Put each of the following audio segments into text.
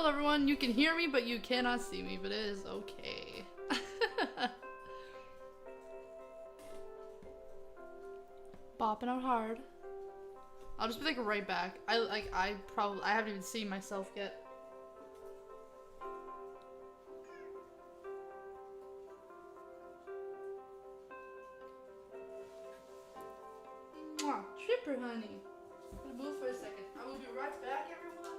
Hello everyone, you can hear me, but you cannot see me, but it is okay. Bopping out hard. I'll just be like right back. I haven't even seen myself yet. Mwah, Tripper honey. I'm gonna move for a second. I will be right back, everyone.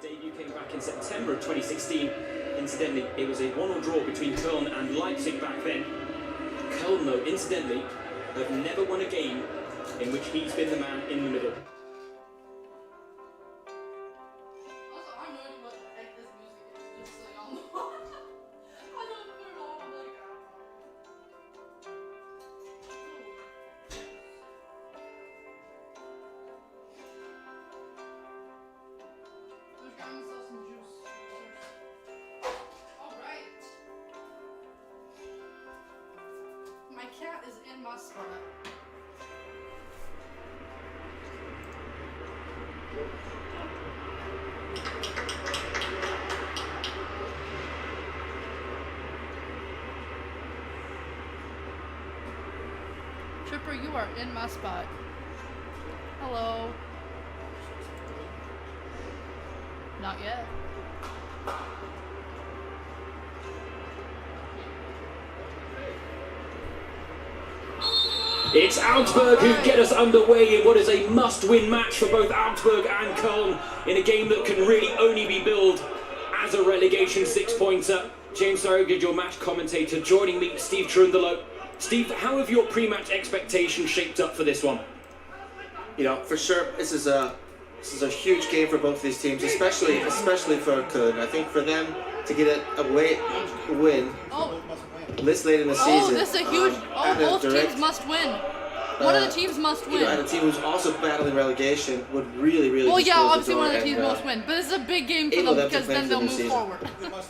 Debut came back in September of 2016. Incidentally, it was a 1-1 draw between Cologne and Leipzig back then. Cologne, though, incidentally, have never won a game in which he's been the man in the middle. Also, I'm learning what the heck this music is, just so y'all know. I don't put it on, I'm like, I've got myself some juice. Alright. My cat is in my spot. Tripper, you are in my spot. Hello. Not yet. It's Augsburg who get us underway in what is a must-win match for both Augsburg and Cologne in a game that can really only be billed as a relegation six-pointer. James Surrogate, your match commentator, joining me, Steve Trundolo. Steve, how have your pre-match expectations shaped up for this one? You know, for sure, this is a huge game for both of these teams, especially for Cologne. I think for them to get a late win this late in the season. Oh, this is a huge. Both teams must win. One of the teams must win. And a team who's also battling relegation would really. Well, yeah, obviously one of the teams must win, but this is a big game for them because then they'll move forward. Well,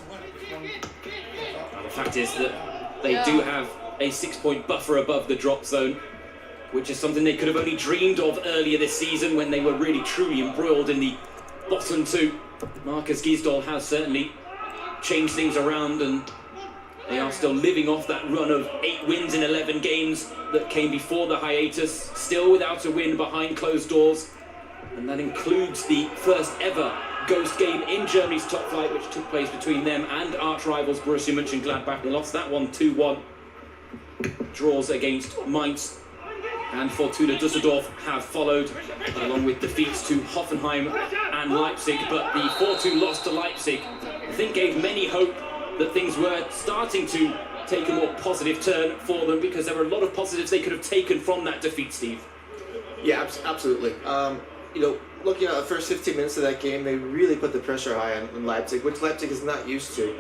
the fact is that they do have a 6-point buffer above the drop zone, which is something they could have only dreamed of earlier this season when they were really truly embroiled in the bottom two. Marcus Gisdol has certainly changed things around, and they are still living off that run of 8 wins in 11 games that came before the hiatus, still without a win behind closed doors. And that includes the first ever ghost game in Germany's top flight, which took place between them and arch rivals Borussia Mönchengladbach. They lost that one 2-1. Draws against Mainz and Fortuna Düsseldorf have followed, along with defeats to Hoffenheim and Leipzig. But the 4-2 loss to Leipzig, I think, gave many hope that things were starting to take a more positive turn for them, because there were a lot of positives they could have taken from that defeat, Steve. Yeah, absolutely. You know, looking at the first 15 minutes of that game, they really put the pressure high on Leipzig, which Leipzig is not used to.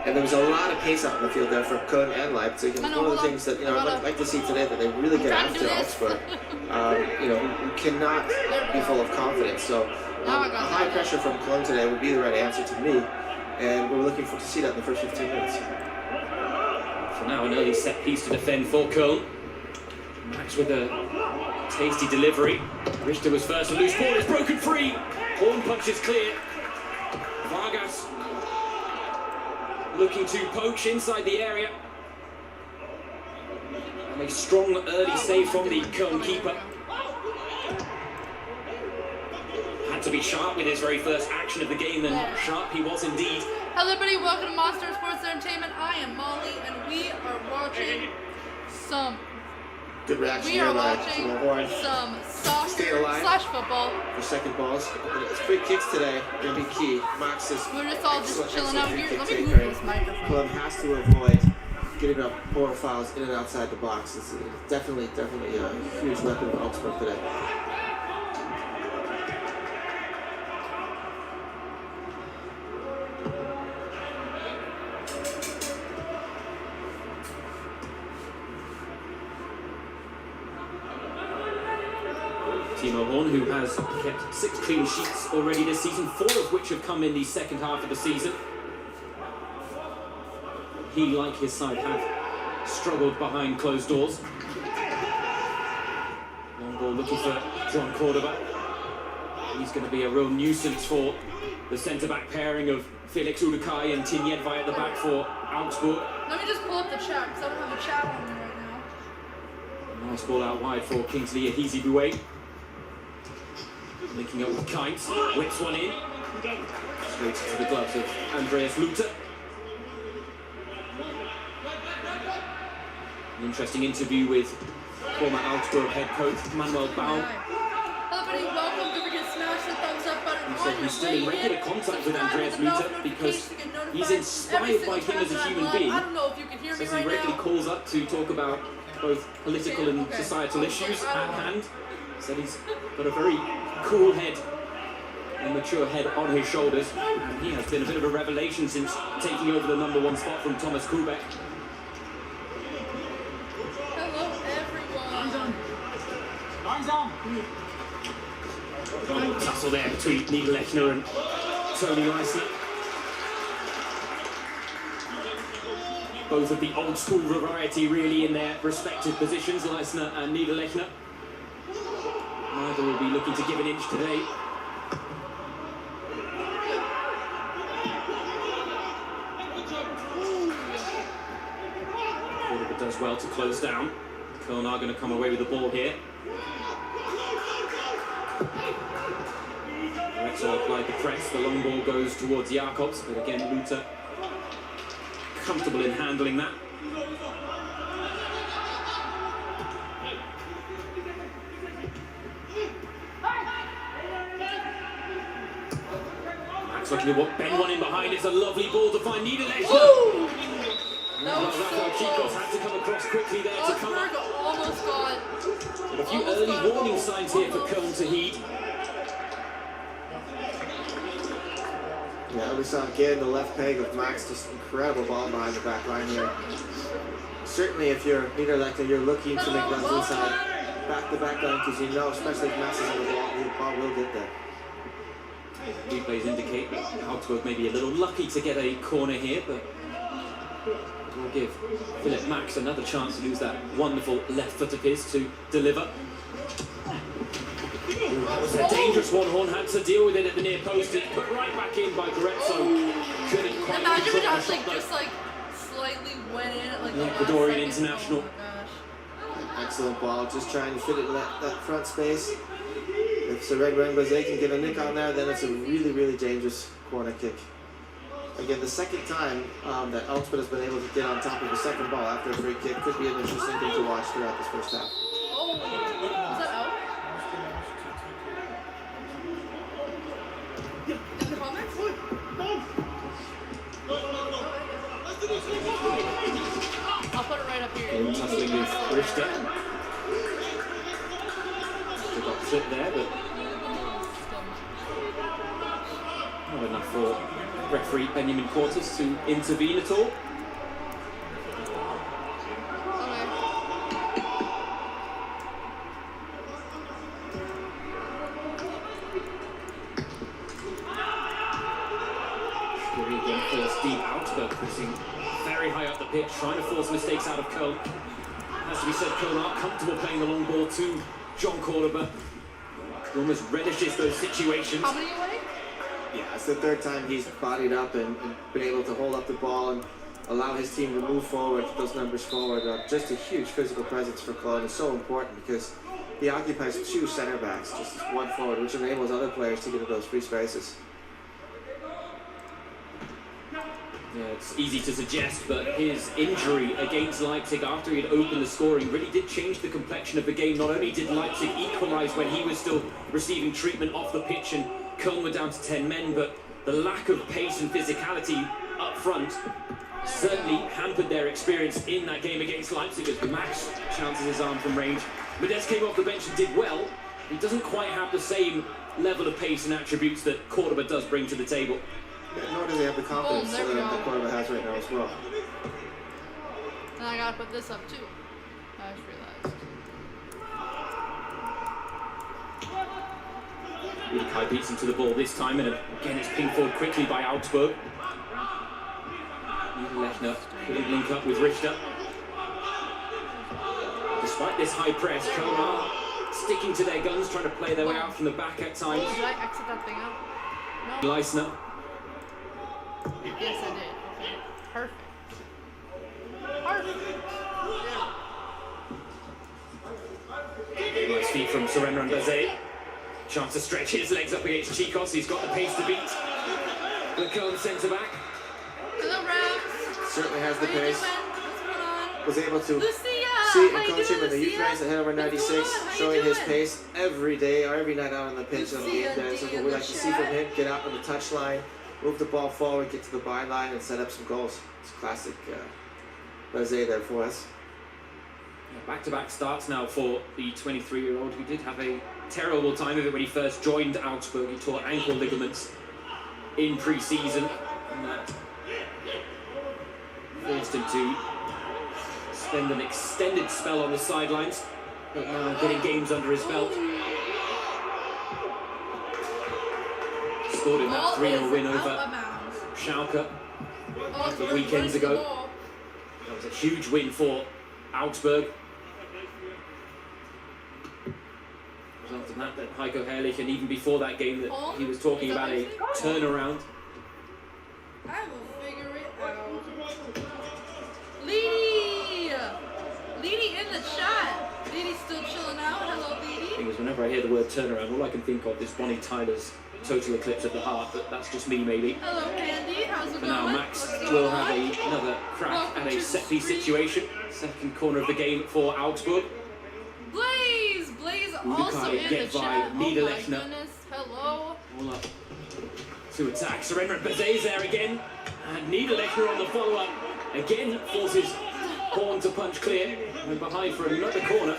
And there was a lot of pace out in the field there for Cologne and Leipzig. And one of the things that I'd like to see today, that they really get after Augsburg. You cannot be full of confidence. So Now I got High that. pressure from Cologne today would be the right answer to me, and we're looking forward to see that in the first 15 minutes. For now, an early set piece to defend for Cologne. Max with a tasty delivery. Richter was first, a loose ball is broken free. Horn punches clear. Vargas looking to poach inside the area. And a strong early save from the Cologne keeper. Had to be sharp with his very first action of the game, and sharp he was indeed. Hello everybody, welcome to Monster Sports Entertainment. I am Molly, and we are watching some... Good reaction We are there by watching Timo Horn. some Staying alive. soccer/football. For second balls. It's free kicks today. Going to be key. Max is We're just all just chilling out here. Let me move taker. this microphone. Cologne has to avoid getting up more fouls in and outside the box. It's definitely a huge weapon for Augsburg today. Timo Horn, who has kept 6 clean sheets already this season, 4 of which have come in the second half of the season. He, like his side, have struggled behind closed doors. Long ball looking for John Cordoba. He's going to be a real nuisance for the centre-back pairing of Felix Udukai and Tin Jedvai at the back for Augsburg. Let me just pull up the chat, because I don't have a chat on me right now. Nice ball out wide for Kingsley Ahizibue. Linking up with Kites, whips one in. Straight to the gloves of Andreas Luther. An interesting interview with former Augsburg head coach Manuel Baum. Hello everybody, welcome. Don't forget to smash the thumbs up button He on said your he's still in way regular in. contact with Subscribe Andreas to the bell Luther because notification to get notified he's every inspired by single him as a time human I'm being. live. I don't know if you can hear me Says he right regularly now. calls up to talk about both political and Okay. societal Okay. issues at hand. Said he's got a very cool head, a mature head on his shoulders, and he has been a bit of a revelation since taking over the #1 spot from Thomas Kubek. Hello everyone. Got a tussle there between Niederlechner and Tony Leisner. Both of the old school variety really in their respective positions, Leisner and Niederlechner. Neither will be looking to give an inch today. Cordoba does well to close down. Cologne are going to come away with the ball here. Retzer applied the press, the long ball goes towards Jakobs, but again Luther comfortable in handling that. Max looking at what Ben won in behind, it's a lovely ball to find Niederlechner. Woo! That was Rafael so Chicos close. had to come across quickly there to come Augsburg up. almost got... But a few almost early got a warning goal. signs here for Cologne to heed. Yeah, we saw again the left peg of Max, just incredible ball behind the back line here. Certainly if you're Niederlechner, you're looking to make runs inside back the back line, because you know, especially if Max is on the ball will get there. Replays indicate that Augsburg may be a little lucky to get a corner here, but we'll give Philip Max another chance to use that wonderful left foot of his to deliver. That was a dangerous one. Horn had to deal with it at the near post. It's put right back in by Goretzo. Couldn't quite Imagine if control that the shot, just though. like slightly went in at like the Yeah, last Ecuadorian second. international. Oh my gosh. Excellent ball, just trying to fit it in that front space. If Sereg Rengbazé can get a nick on there, then it's a really dangerous corner kick. Again, the second time that Augsburg has been able to get on top of a second ball after a free kick could be an interesting thing to watch throughout this first half. Oh, was that out? In the comments? I'll put it right up here. Tussling with Richter. Richter got slipped there, but not enough for referee Benjamin Quartus to intervene at all. pitch, trying to force mistakes out of Cologne. Has to be said, Cologne are comfortable playing the long ball to John Cordoba. He almost relishes those situations. How many away? Yeah, it's the third time he's bodied up and been able to hold up the ball and allow his team to move forward, those numbers forward. Just a huge physical presence for Cologne is so important because he occupies two center backs, just one forward, which enables other players to get into those free spaces. Yeah, it's easy to suggest, but his injury against Leipzig after he had opened the scoring really did change the complexion of the game. Not only did Leipzig equalise when he was still receiving treatment off the pitch and Cologne were down to 10 men, but the lack of pace and physicality up front certainly hampered their experience in that game against Leipzig as Max chances his arm from range. Modeste came off the bench and did well. He doesn't quite have the same level of pace and attributes that Cordoba does bring to the table. Yeah, nor does he have the confidence that Cordoba has right now as well. And I gotta put this up too. I just realized. Kai beats him to the ball this time, and again it's pinged forward quickly by Augsburg. Lechner couldn't link up with Richter. Despite this high press, Cologne are sticking to their guns, trying to play their way out from the back at times. Oh, did I exit that thing out? No. Leisner. Yes, I did. Okay. Perfect. Perfect. Yeah. Nice feet from Surrender Bazet. Chance to stretch his legs up against Chicos. He's got the pace to beat the Cologne centre-back. Hello, Rams. Certainly has the How you pace. doing? What's going on? Was able to Lucia, see how and you coach doing, him in the youth Lucia? ranks at number 96, How you showing his doing? pace every day or every night out on the pitch on the game Lucia, day. So D what in we the like to see from chat. him, get out on the touchline, move the ball forward, get to the byline, and set up some goals. It's classic Bazet there for us. Back-to-back starts now for the 23-year-old who did have a terrible time of it when he first joined Augsburg. He tore ankle ligaments in pre-season, and that forced him to spend an extended spell on the sidelines, but now getting games under his belt. Scored in that 3-0 win over Schalke a couple of weekends ago. That was a huge win for Augsburg. After that, Heiko Herrlich, and even before that game that he was talking about a turnaround. I will figure it out. Leedy! Leedy in the chat. Leedy's still chilling out. Hello, Leedy. The thing is, whenever I hear the word turnaround, all I can think of is Bonnie Tyler's Total Eclipse of the Heart, but that's just me, maybe. Hello, Candy. How's it For going? now, Max What's will going have on? another crack Welcome at a to set-piece Street. situation. Second corner of the game for Augsburg. Blaze! Blaze also Lukai in the get by chat. Oh my Niederlechner. goodness. Hello. All up to attack. Surrender Bazet there again. And Niederlechner on the follow-up. Again forces Horn to punch clear. And behind for another corner.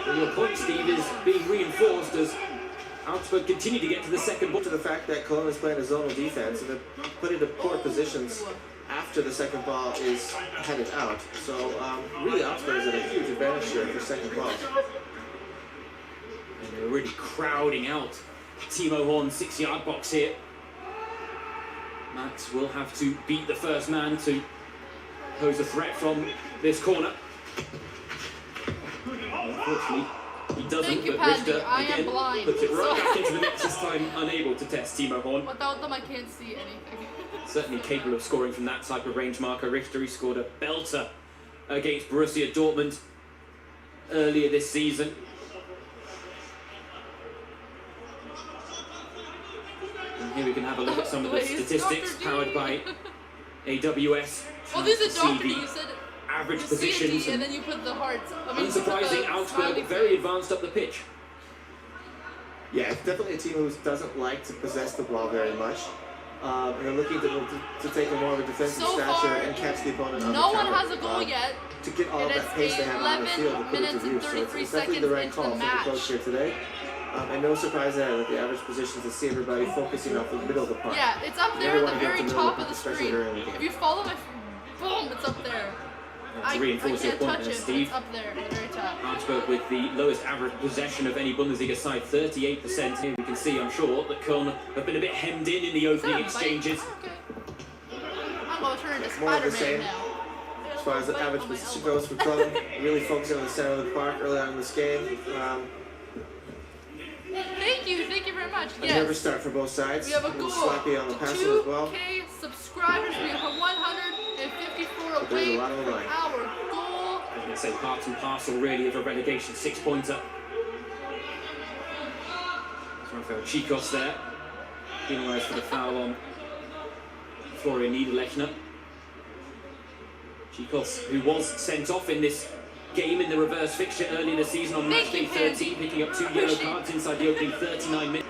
And your point, Steve, is being reinforced as Augsburg continue to get to the second ball. To the fact that Cologne is playing a zonal defense and they're put into poor positions after the second ball is headed out. So really Augsburg is at a huge advantage here for second balls. And they're really crowding out Timo Horn's 6-yard box here. Max will have to beat the first man to pose a threat from this corner. Unfortunately, he doesn't, Thank you, but Paddy. Richter I am again blind, puts it right so- back into the net this time, unable to test Timo Horn. Without them, I can't see anything. Certainly capable of scoring from that type of range marker. Richter, he scored a belter against Borussia Dortmund earlier this season. And here we can have a look at some of the Blaze, statistics Dr. D. powered by AWS. Oh, there's a See Dr. D. the You said average you see a positions. D and then you put the hearts. I mean, you put the Unsurprising, smiley Augsburg very face. advanced up the pitch. Yeah, it's definitely a team who doesn't like to possess the ball very much. And they're looking to take a more of a defensive So stature far, and catch the opponent on No the one counter. has a goal yet. To get all of It that is pace they have on the field and put it 11 to use. minutes and So 33 it's definitely the right seconds call into for the the coach match. here today. And no surprise there with the average positions to see everybody focusing off the middle of the park. Yeah, it's up there at Everyone the gets very to know top it, of the especially screen. during the game. If you follow my, boom, it's up there. To I reinforce your can't point touch there, it, but Steve. it's up there at the very top. Augsburg with the lowest average possession of any Bundesliga side, 38%. Here we can see, I'm sure, that Cologne have been a bit hemmed in the opening Is that a bite? exchanges. Okay. I'm gonna turn turned into more of the Spider-Man same. now. As far as the Bite average on my position elbow. goes for Cologne, really focusing on the center of the park early on in this game. Thank you very much. A Yes. nervous start for both sides. We have a little goal. sloppy on the To passing as well. 2K subscribers. We have 154 But there's away a lot on the from line. our goal. I was going to say part and parcel really of a relegation 6-pointer. Rafael Chicos there, penalised for the foul on Florian Niederlechner. Chicos, who was sent off in this game in the reverse fixture earlier this season on match day 13, picking up 2 yellow cards inside the opening 39 minutes.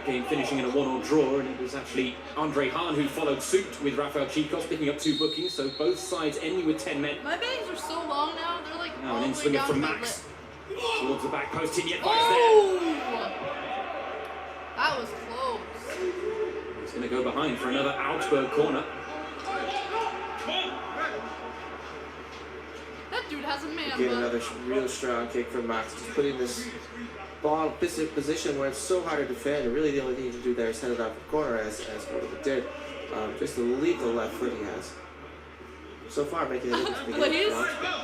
The game finishing in a 1-1 draw, and it was actually Andre Hahn who followed suit with Rafael Chicos, picking up 2 bookings, so both sides ending with 10 men. My bags are so long now. They're like Now all an the way in-swinger down from to my Max. lip. Towards the back post, Tignet there. Oh! That was close. He's going to go behind for another Augsburg corner. That dude has a man Again, bun. another real strong kick from Max. Just putting this ball in position where it's so hard to defend. And really, the only thing you can do there is head it off the corner, as Gordon did, just to leave the left foot he has. So far, making it Please,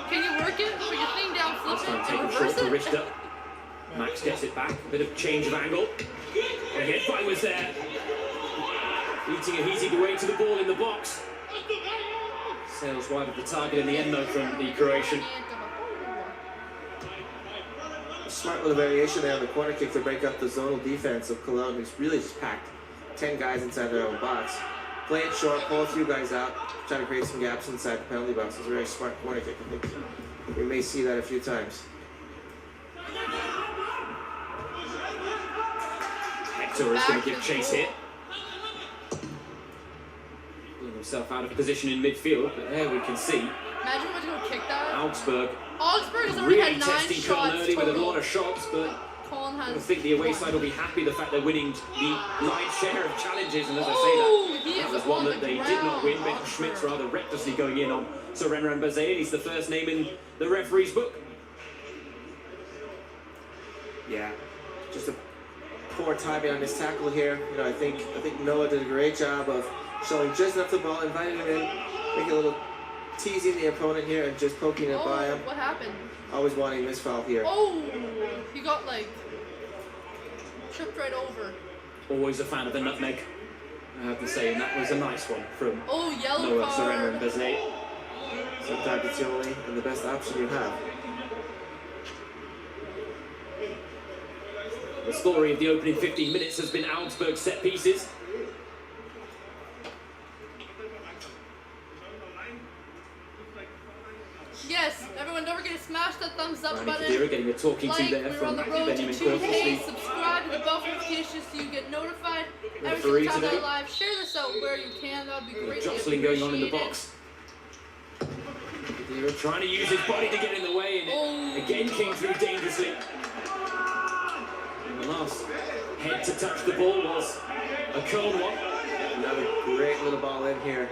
can you work it? Put your thing down, flip This time it, taken and short reverse to it? Richter. Max gets it back. A bit of change of angle. Again, Fine was there. Eating a heated way to the ball in the box. Sails wide of the target in the end though from the Croatian. Smart little variation there on the corner kick to break up the zonal defense of Cologne, who's really just packed 10 guys inside their own box. Play it short, pull a few guys out, try to create some gaps inside the penalty box. It's a very smart corner kick. I think we may see that a few times. Hector is going to give chase here. Pulling himself out of position in midfield, but there we can see Imagine we went to go kick that. Augsburg Augsburg has already really had 9 testing Cologne shots early with a lot total. of shots, but Cologne I has think the away 1. side will be happy the fact they're winning the lion's share of challenges, and as I Oh, say he that, is that was one on that the they did not win. ground. Ben Schmidt's rather recklessly going in on Soren Rambazé, and he's the first name in the referee's book. Yeah, just a poor timing on this tackle here. You know, I think Noah did a great job of showing just enough the ball, inviting him in, making a little teasing the opponent here, and just poking it by him. What happened? Always wanting this foul here. Oh, he got like tripped right over. Always a fan of the nutmeg, I have to say, and that was a nice one from Oh, yellow Noah Soren card. Rambazé. Sometimes it's the only and the best option you have. The story of the opening 15 minutes has been Augsburg set pieces. Yes, everyone, don't forget to smash that thumbs up Rani button. Khedira getting a talking to Like, there we're from on the road to Benjamin 2K. Corsley. Subscribe to the bell notifications so you get notified every Referee single time today. we're live. Share this out where you can. That would be greatly Jostling going on in the appreciated. box. Khedira trying to use his body to get in the way, and Oh. it again came through dangerously. And the last head to touch the ball was a Cologne one. Another great little ball in here.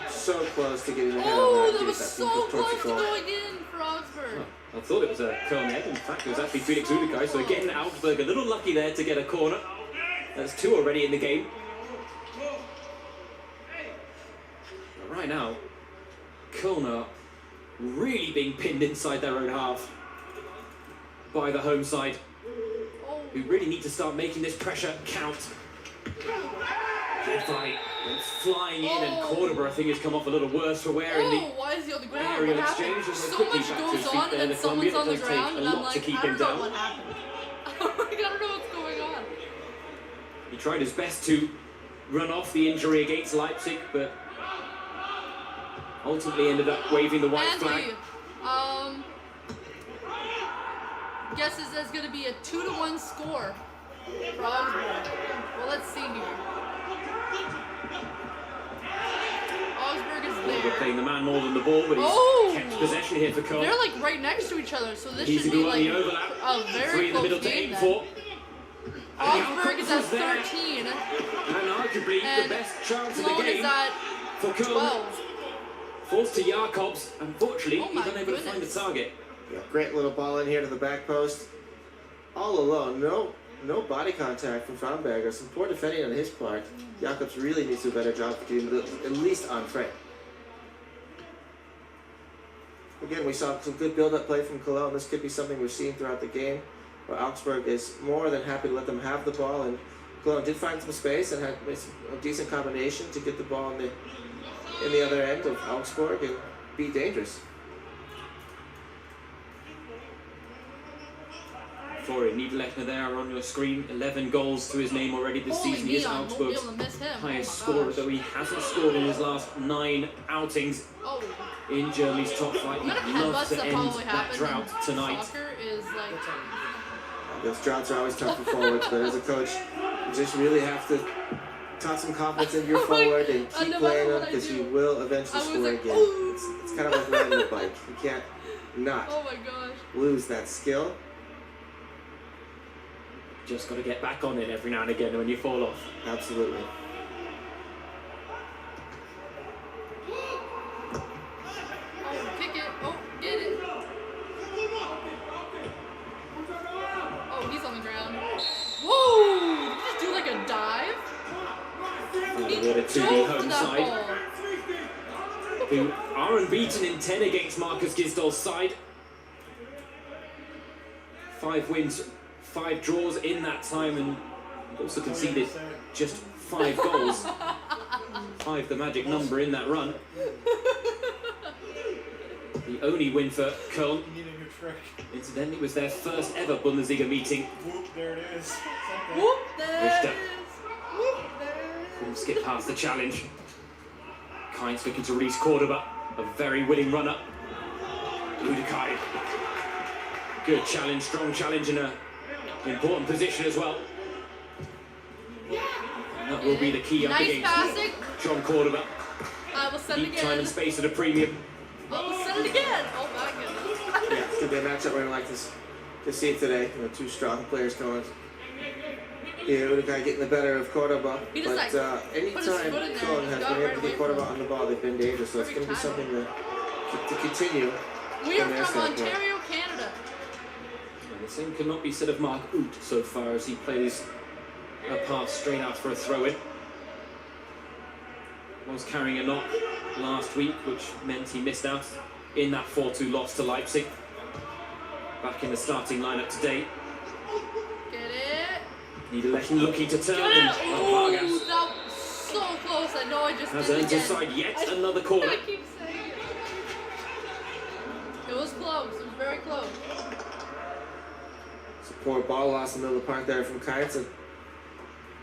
So close to getting the head Oh, on that that. was That so towards the close to goal. going in for Augsburg. I thought it was a Cologne head. In fact, it was actually Felix Udekai. So again, Augsburg a little lucky there to get a corner. That's 2 already in the game. But right now, Cologne are really being pinned inside their own half by the home side, Oh, who really need to start making this pressure count. Jedi went flying in, and Cordoba, I think, has come off a little worse for wear in the why is he on the ground? aerial What happened? exchange. As they So quickly much back to goes his feet on there. and The then someone's on the Colombian, it does ground take and a I'm lot like, to keep I him don't know down. what happened. I don't know what's going on. He tried his best to run off the injury against Leipzig, but ultimately ended up waving the white flag. Andy, guesses there's going to be a 2-1 score for Augsburg. Well, let's see here. Augsburg is We're there. playing the man more than the ball, but he's Oh! kept possession here for Cologne. They're like right next to each other, so this Easy should to be go on like the overlap. a very 3 in the middle close to game aim then. for. Augsburg is at Jakobs there, 13, and arguably the and best chance of the Cologne is game at for Cologne. 12. Falls to Jakobs. Unfortunately, Oh my he's unable to find the goodness. target. Yeah, great little ball in here to the back post. All alone. No no body contact from Fromberger. Some poor defending on his part. Jakobs really needs to do a better job of getting at least on frame. Again, we saw some good build-up play from Cologne. This could be something we're seeing throughout the game, where Augsburg is more than happy to let them have the ball, and Cologne did find some space and had a decent combination to get the ball in the other end of Augsburg and be dangerous. Florian Niederlechner there on your screen. 11 goals to his name already this season. He is Augsburg's highest scorer, though he hasn't scored in his last 9 outings in Germany's top flight. He'd love to end that drought tonight. Soccer is like... Those droughts are always tough for forwards, but as a coach, you just really have to toss some confidence into your forward and keep playing them, because he will eventually score again. It's kind of like riding a bike. You can't not lose that skill. Just got to get back on it every now and again when you fall off. Absolutely. Oh, kick it. Oh, get it. Oh, he's on the ground. Whoa! Did he just do like a dive? He to the home side, who are unbeaten in 10 against Marcus Gisdol's side. 5 wins, 5 draws in that time, and also conceded just 5 goals. 5, the magic number in that run. The only win for Cologne. Incidentally, it was their first ever Bundesliga meeting. Whoop, there it is. Whoop, there it is. Couldn't skip past the challenge. Kainz looking to release Cordoba. A very winning runner. Udekai. Good challenge, strong challenge in an important position as well. And that will be the key up against John Cordoba. I will send it Deep again. time and space at a premium. I will send it again. Oh my goodness. Yeah, it's going to be a matchup we're going to like to see today. You know, 2 strong players going. Yeah, Udekai getting the better of Cordoba. He just, but anytime Cologne has been able to get Cordoba on the ball, they've been dangerous. So it's going to be something to continue. We are from Ontario, Canada. And the same cannot be said of Mark Oot so far as he plays a pass straight out for a throw-in. Was carrying a knock last week, which meant he missed out in that 4-2 loss to Leipzig. Back in the starting lineup today. Get it. Niederlechner looking to turn. Get it. Oh, Vargas that was so close. I know I just has did it earned his again. side yet another corner. I keep saying it. It was close. It was very close. It's a poor ball loss in the middle of the park there from Kainz, and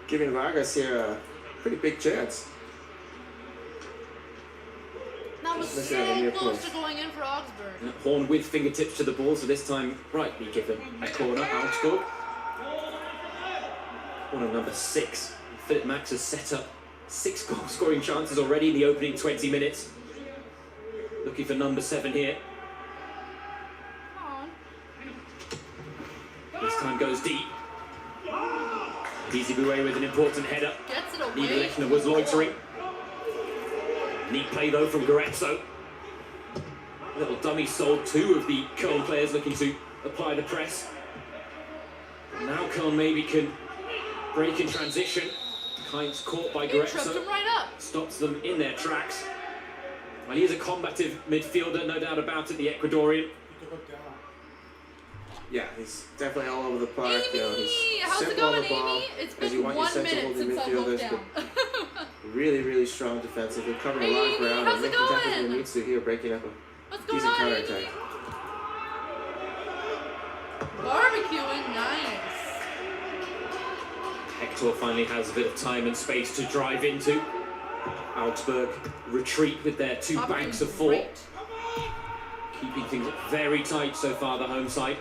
giving Vargas here a pretty big chance. That was so close to going in for Augsburg. Horn with fingertips to the ball, so this time rightly given a corner. Augsburg. Corner number 6. Philip Max has set up 6 goal-scoring chances already in the opening 20 minutes. Looking for number 7 here. Come on. This time goes deep. Easy away with an important header. Gets it away. Niederlechner was loitering. Neat play though from Goretzo. Little dummy sold. 2 of the Cologne players looking to apply the press. Now Cologne maybe can break in transition. Kainz caught by Goretzo. Right up. Stops them in their tracks. Well, he is a combative midfielder, no doubt about it, the Ecuadorian. Yeah, he's definitely all over the park. Amy! You know, he's How's it simple on going, the ball, Amy? It's as you been want your 1 minute sensible since I looked midfielders, down. but really, really strong defensively, covering a lot of ground how's and it making tackles when going? he needs to here, breaking up a What's going decent on, counterattack. Amy? Barbecuing, nice. Hector finally has a bit of time and space to drive into. Augsburg retreat with their 2 banks of 4. Great. Keeping things very tight so far, the home side.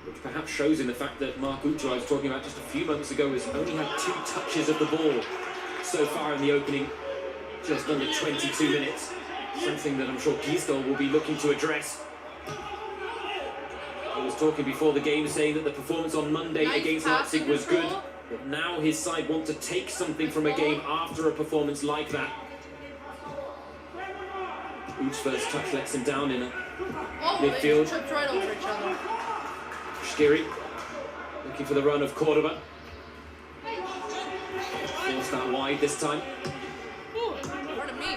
Which perhaps shows in the fact that Mark Uth, I was talking about just a few months ago, has only had 2 touches of the ball so far in the opening, just under 22 minutes. Something that I'm sure Gisdol will be looking to address. I was talking before the game saying that the performance on Monday against Leipzig was good, but now his side want to take something from a game after a performance like that. Uth's first touch lets him down in a midfield. They tripped right over each other. Skiri Looking for the run of Cordoba. Forced that wide this time. Ooh, pardon me.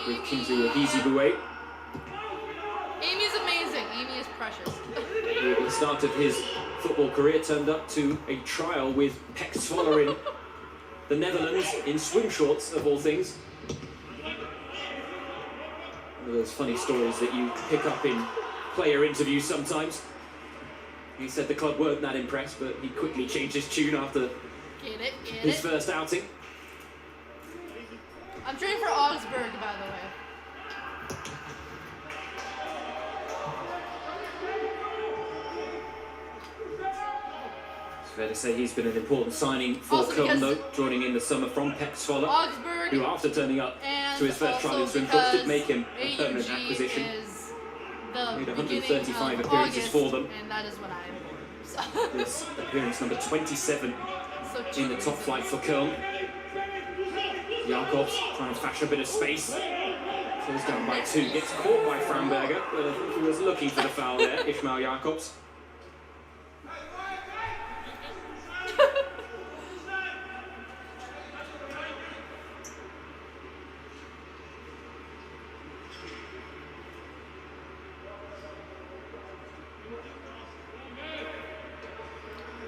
With Kinzu Ahizibue. Amy is amazing. Amy is precious. Who at the start of his football career turned up to a trial with Pek Zwolle in the Netherlands in swim shorts, of all things. One of those funny stories that you pick up in player interviews sometimes. He said the club weren't that impressed, but he quickly changed his tune after his first outing. I'm training for Augsburg, by the way. It's fair to say he's been an important signing for Also Cologne, though, joining in the summer from Pek Zwolle, Augsburg, who after turning up to his first trial in swim shorts did make him a permanent acquisition. Made 135 appearances for them. And that is what I am. This appearance number 27 in the top flight for Cologne. Jakobs trying to fashion a bit of space. Goes down by 2, gets caught by Framberger, but I think he was looking for the foul there, Ishmael Jakobs.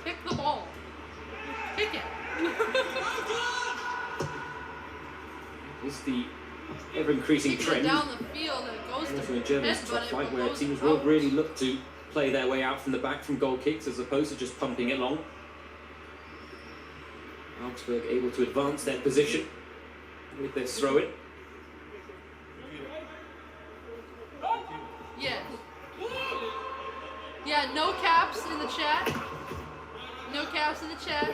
Kick the ball. Kick it. It's the ever-increasing trend Down the field and it goes also to in Germany's top flight, where teams will really look to play their way out from the back from goal kicks as opposed to just pumping it long. Augsburg able to advance their position with this throw-in. Yeah. Yeah, no caps in the chat. No caps in the chat.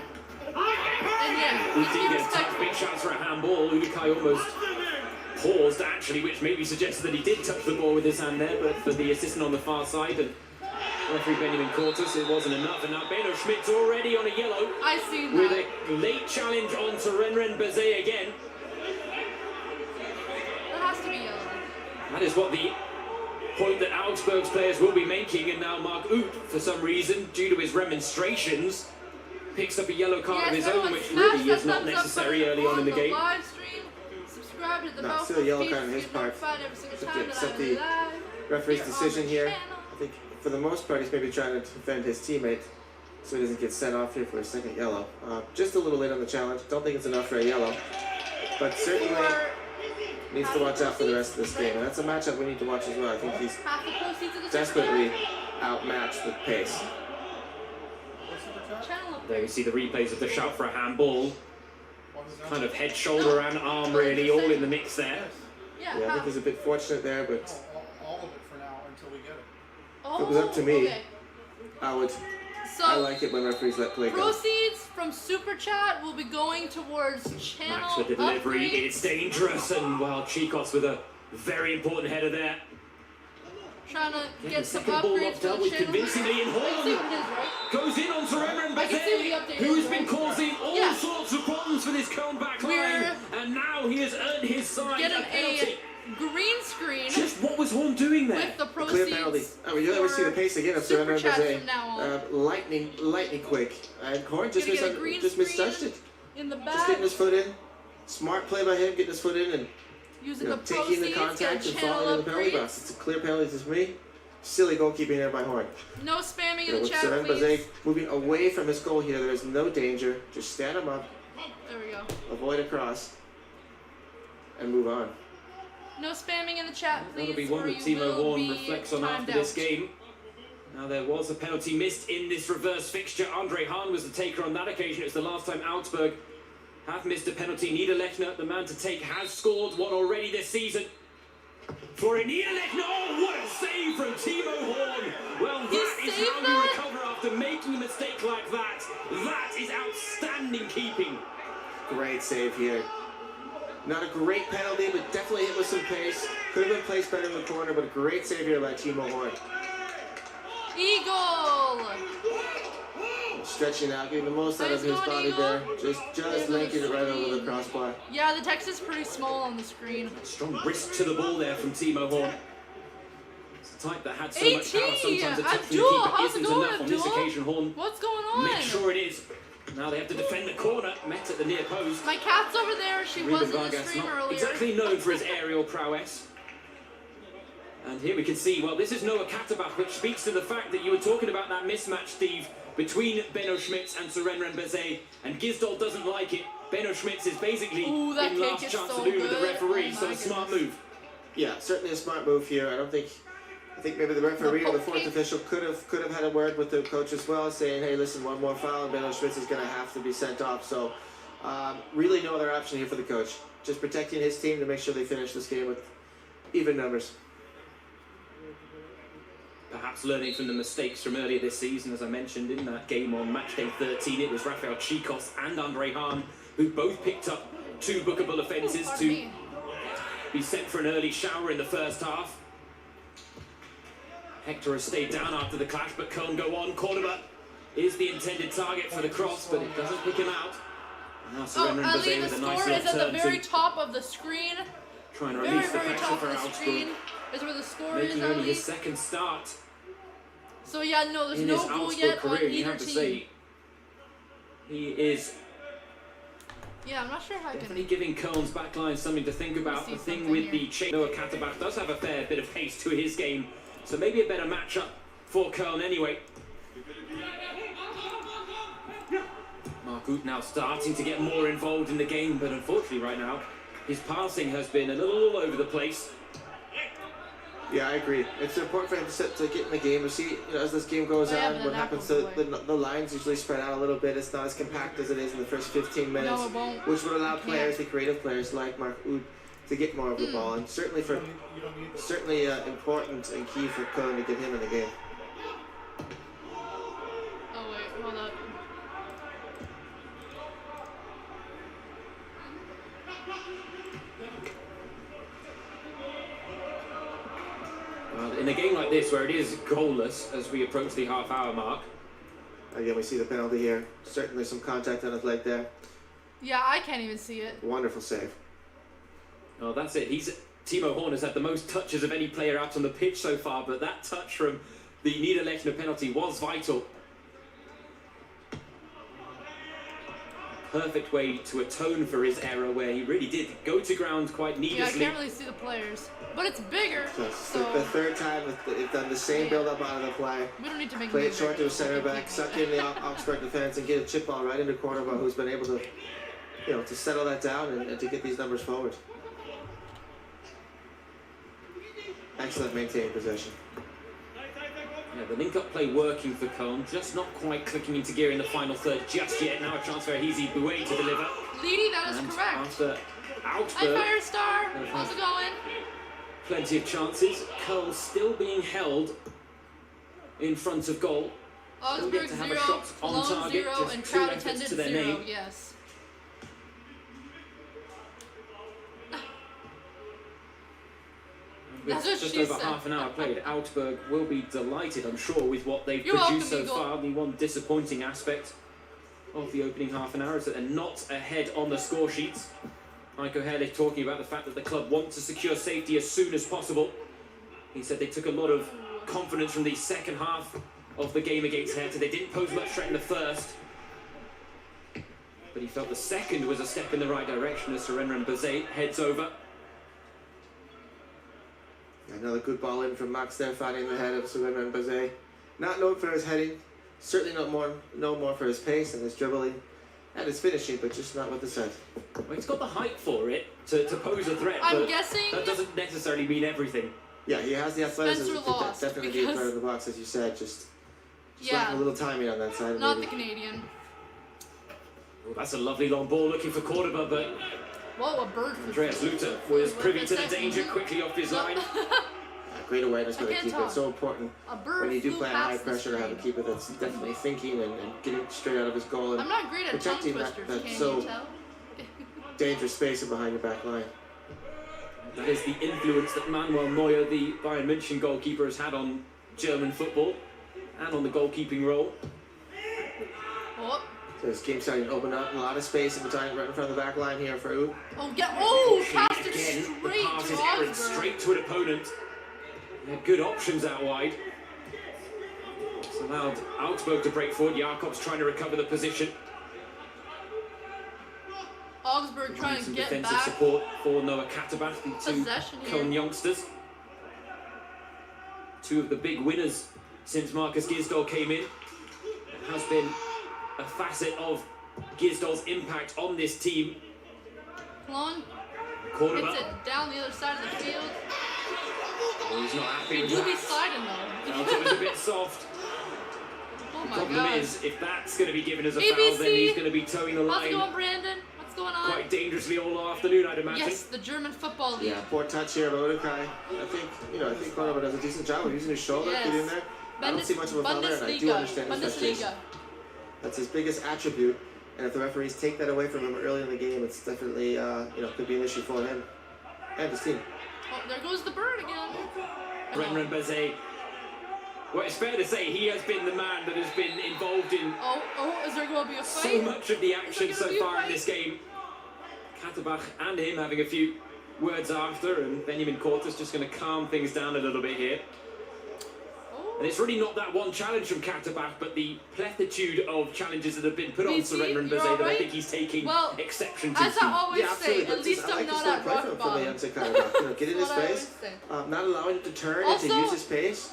And yeah, We let's did be get a touch, big respectful. chance for a handball. Udikai almost paused actually, which maybe suggests that he did touch the ball with his hand there, but for the assistant on the far side and referee Benjamin Cortus, it wasn't enough. And now Benno Schmidt's already on a yellow. I seen With that. a late challenge on to Renren Bazet again. That has to be yellow. That is what the point that Augsburg's players will be making, and now Mark Uth, for some reason, due to his remonstrations, picks up a yellow card of his own, which really is not necessary early on in the game. Live stream. Subscribe to the No, bell still a yellow feed card on to his get part. notified every single Just time to that accept I'm the live referee's here on decision the here. channel. I think for the most part he's maybe trying to defend his teammate so he doesn't get sent off here for a second yellow. Just a little late on the challenge. Don't think it's enough for a yellow. But certainly needs to watch out for the rest of this game. And that's a matchup we need to watch as well. I think he's Half the proceeds of the desperately outmatched with pace. channel. There you see the replays of the shout for a handball. Kind of head, shoulder and arm really all in the mix there. Yeah, Yeah, I half. think he's a bit fortunate there, but All of it for now until we get it. Oh, if it was up to me, okay. I So like it when referees let play go. proceeds from Super Chat will be going towards channel Max with the delivery, upgrades. it's dangerous, and well, Chikos with a very important header there. Trying to The get some second ball upgrades locked for up the with channel. convincingly in I can see Holland. what it is, right? Goes in onto Renren I can see what the Bazet, update who is, has been right? causing all Yeah. sorts of problems for this Cologne back line, and now he has earned his side Getting a penalty. a green screen Just what was Horn doing there? with the Clear proceeds. penalty. Oh, you'll never see the pace again of Super Renren Chats Bazet. from now on. Lightning quick. And Horn just, Gonna get a green just screen misjudged it. in the Just getting back, his foot in. Smart play by him, getting his foot in and using you know, the taking the proceeds, contact get and a falling in channel the penalty upgrades. box. It's a clear penalty to me. Silly goalkeeping there by Horn. No spamming in With the chat, Renren please. Bazet moving away from his goal here. There is no danger. Just stand him up, There we go. avoid a cross, and move on. No spamming in the chat, please. That'll be one or that you Timo will Horn be reflects on timed after this out. game. Now there was a penalty missed in this reverse fixture. Andre Hahn was the taker on that occasion. It was the last time Augsburg have missed a penalty. Niederlechner, the man to take, has scored one already this season. Florian Niederlechner, oh what a save from Timo Horn! Well that is saved how that? you recover after making a mistake like that. That is outstanding keeping. Great save here. Not a great penalty, but definitely hit with some pace. Could have been placed better in the corner, but a great save here by Timo Horn. Eagle! Stretching out, getting the most out of his Nice going, body Eagle. there. Just linking it right over the screen. crossbar. Yeah, the text is pretty small on the screen. Strong wrist to the ball there from Timo Horn. It's the type that had so much power. 18! Sometimes a touch from the Abdul, keeper how's it isn't going, enough on this Abdul? occasion. Horn, What's going on? make sure it is. Now they have to defend the corner, met at the near post. My cat's over there. She was in the Vargas stream not earlier. exactly known for his aerial prowess. And here we can see, well, this is Noah Katabach, which speaks to the fact that you were talking about that mismatch, Steve, between Benno Schmitz and Surenren Bezet, and Gisdol doesn't like it. Benno Schmitz is basically Ooh, that in kick last is chance so to do with the good. referee, Oh so my a smart goodness. move. Yeah, certainly a smart move here. I think maybe the referee or the fourth poke official could have had a word with the coach as well, saying, hey, listen, one more foul and Benno Schmitz is going to have to be sent off. So really no other option here for the coach. Just protecting his team to make sure they finish this game with even numbers. Perhaps learning from the mistakes from earlier this season, as I mentioned in that game on match day 13, it was Rafael Chicos and Andre Hahn who both picked up 2 bookable offences Pardon to me. be sent for an early shower in the first half. Hector has stayed down after the clash, but Cologne go on. Cordoba is the intended target for the cross, but it doesn't pick him out. And now Oh, Surenren Ali, Bezet the with a nice score is little at the turn very to top of the screen. trying to Very, release the very pressure top for of the screen Augsburg, is where the score is, making only Ali. his second start So yeah, no, there's in no his goal Augsburg yet on career. You either have to team. say he is Yeah, I'm not sure how I definitely can. giving Köln's backline something to think about. see The thing something with here. the change, Noah Katabach does have a fair bit of pace to his game, so maybe a better matchup for Cologne anyway. Mark Uth now starting to get more involved in the game, but unfortunately right now his passing has been a little all over the place. Yeah, I agree. It's important for him to get in the game. We see, as this game goes Oh, yeah, on, but what then happens that to goes the lines usually spread out a little bit. It's not as compact as it is in the first 15 minutes, No, it won't. which would allow You can't. players, the creative players like Mark Uth, to get more of the ball, and certainly important and key for Cologne to get him in the game. Oh wait, hold up. Well, in a game like this where it is goalless as we approach the half-hour mark, Again, we see the penalty here. Certainly some contact on his leg there. Yeah, I can't even see it. Wonderful save. oh, that's it. Timo Horn has had the most touches of any player out on the pitch so far, but that touch from the Niederlechner penalty was vital. Perfect way to atone for his error, where he really did go to ground quite Yeah, I needlessly. can't really see the players, but it's bigger, So it's so the third time they've done the same build-up out of the play. we don't need to make Play it it short to a center bigger. back, suck in the Augsburg defense, and get a chip ball right into Cordoba, who's been able to, to settle that down and to get these numbers forward. Excellent maintained possession. Yeah, the link-up play working for Cologne, just not quite clicking into gear in the final third just yet. Now a chance for Ahizi Boué to deliver. Leedy, that is And correct. after Hi, Augsburg, Firestar. How's it going? plenty of chances. Cologne still being held in front of goal. Still get Augsburg to have 0, a shot on Cologne target, 0, just and 2 crowd efforts attendance to their 0. name. Yes. With That's what just she over said. half an hour played, Augsburg will be delighted, I'm sure, with what they've You're produced so welcome, Eagle. far. The one disappointing aspect of the opening half an hour is that they're not ahead on the score sheets. Heiko Herrlich talking about the fact that the club want to secure safety as soon as possible. He said they took a lot of confidence from the second half of the game against Hertha. They didn't pose much threat in the first, but he felt the second was a step in the right direction as Surenren Bezet heads over. Another good ball in from Max there, finding the head of Surenren Bezet. Not known for his heading, certainly not more for his pace and his dribbling and his finishing, but just not with his head. Well, he's got the height for it to pose a threat, I'm but guessing- that doesn't necessarily mean everything. Yeah, he has the athleticism Spencer to lost definitely be a because- player in the box, as you said. Just Yeah. lacking a little timing on that side. Not the maybe. Canadian. Well, that's a lovely long ball looking for Cordoba, but Whoa, a bird. Andreas Luther was privy to the danger quickly off his line. Great awareness by I the can't keeper. talk. It's so important A bird when you do flew play on high past the pressure to have a screen. keeper that's definitely thinking and getting straight out of his goal and I'm not great at tongue protecting twisters, that can so you tell? dangerous spacing behind your back line. That is the influence that Manuel Neuer, the Bayern München goalkeeper, has had on German football and on the goalkeeping role. Oh, So this game starting to open up. A lot of space in between, right in front of the back line here for Uth. oh, yeah. Oh, passed it Again, the straight pass to is errant Augsburg. straight to an opponent. They had good options out wide. It's allowed Augsburg to break forward. Jakobs trying to recover the position. Augsburg trying to Some get defensive back. support for Noah Katterbach, the two Possession here. Cologne youngsters. Two of the big winners since Marcus Gisdol came in. It has been a facet of Gisdol's impact on this team. Cologne Cordoba. hits it down the other side of the field. Oh, he's not happy You with do be that. sliding though. Felt it was a bit soft. Oh my Problem god. is, if that's going to be given as a ABC. foul, then he's going to be towing the How's it line going, Brandon? What's going on? quite dangerously all afternoon, I'd imagine. Yes, the German football league. Yeah, poor touch here, Mordecai. I think Cordoba does a decent job of using his shoulder to get in there. I don't see much of a foul there, and I do understand his frustration. Bundesliga. That's his biggest attribute, and if the referees take that away from him early in the game, it's definitely could be an issue for him and his team. Oh, there goes the bird again. Brennan Bazet. Well, it's fair to say he has been the man that has been involved in Oh, is there going to be a so fight? much of the action Is so there gonna be a far in fight? this game. Katterbach and him having a few words after, and Benjamin Cortes just going to calm things down a little bit here. Oh. And it's really not that one challenge from Katterbach, but the plethitude of challenges that have been put on BC, Seren you're Bazet that I alright? think he's taking Well, exception to. As I always Yeah, say, absolutely. at But least I I'm like to not still at play rock from the bottom. young Katterbach. Get in his That's what I face, always say. not allowing him to turn and Also- to use his pace.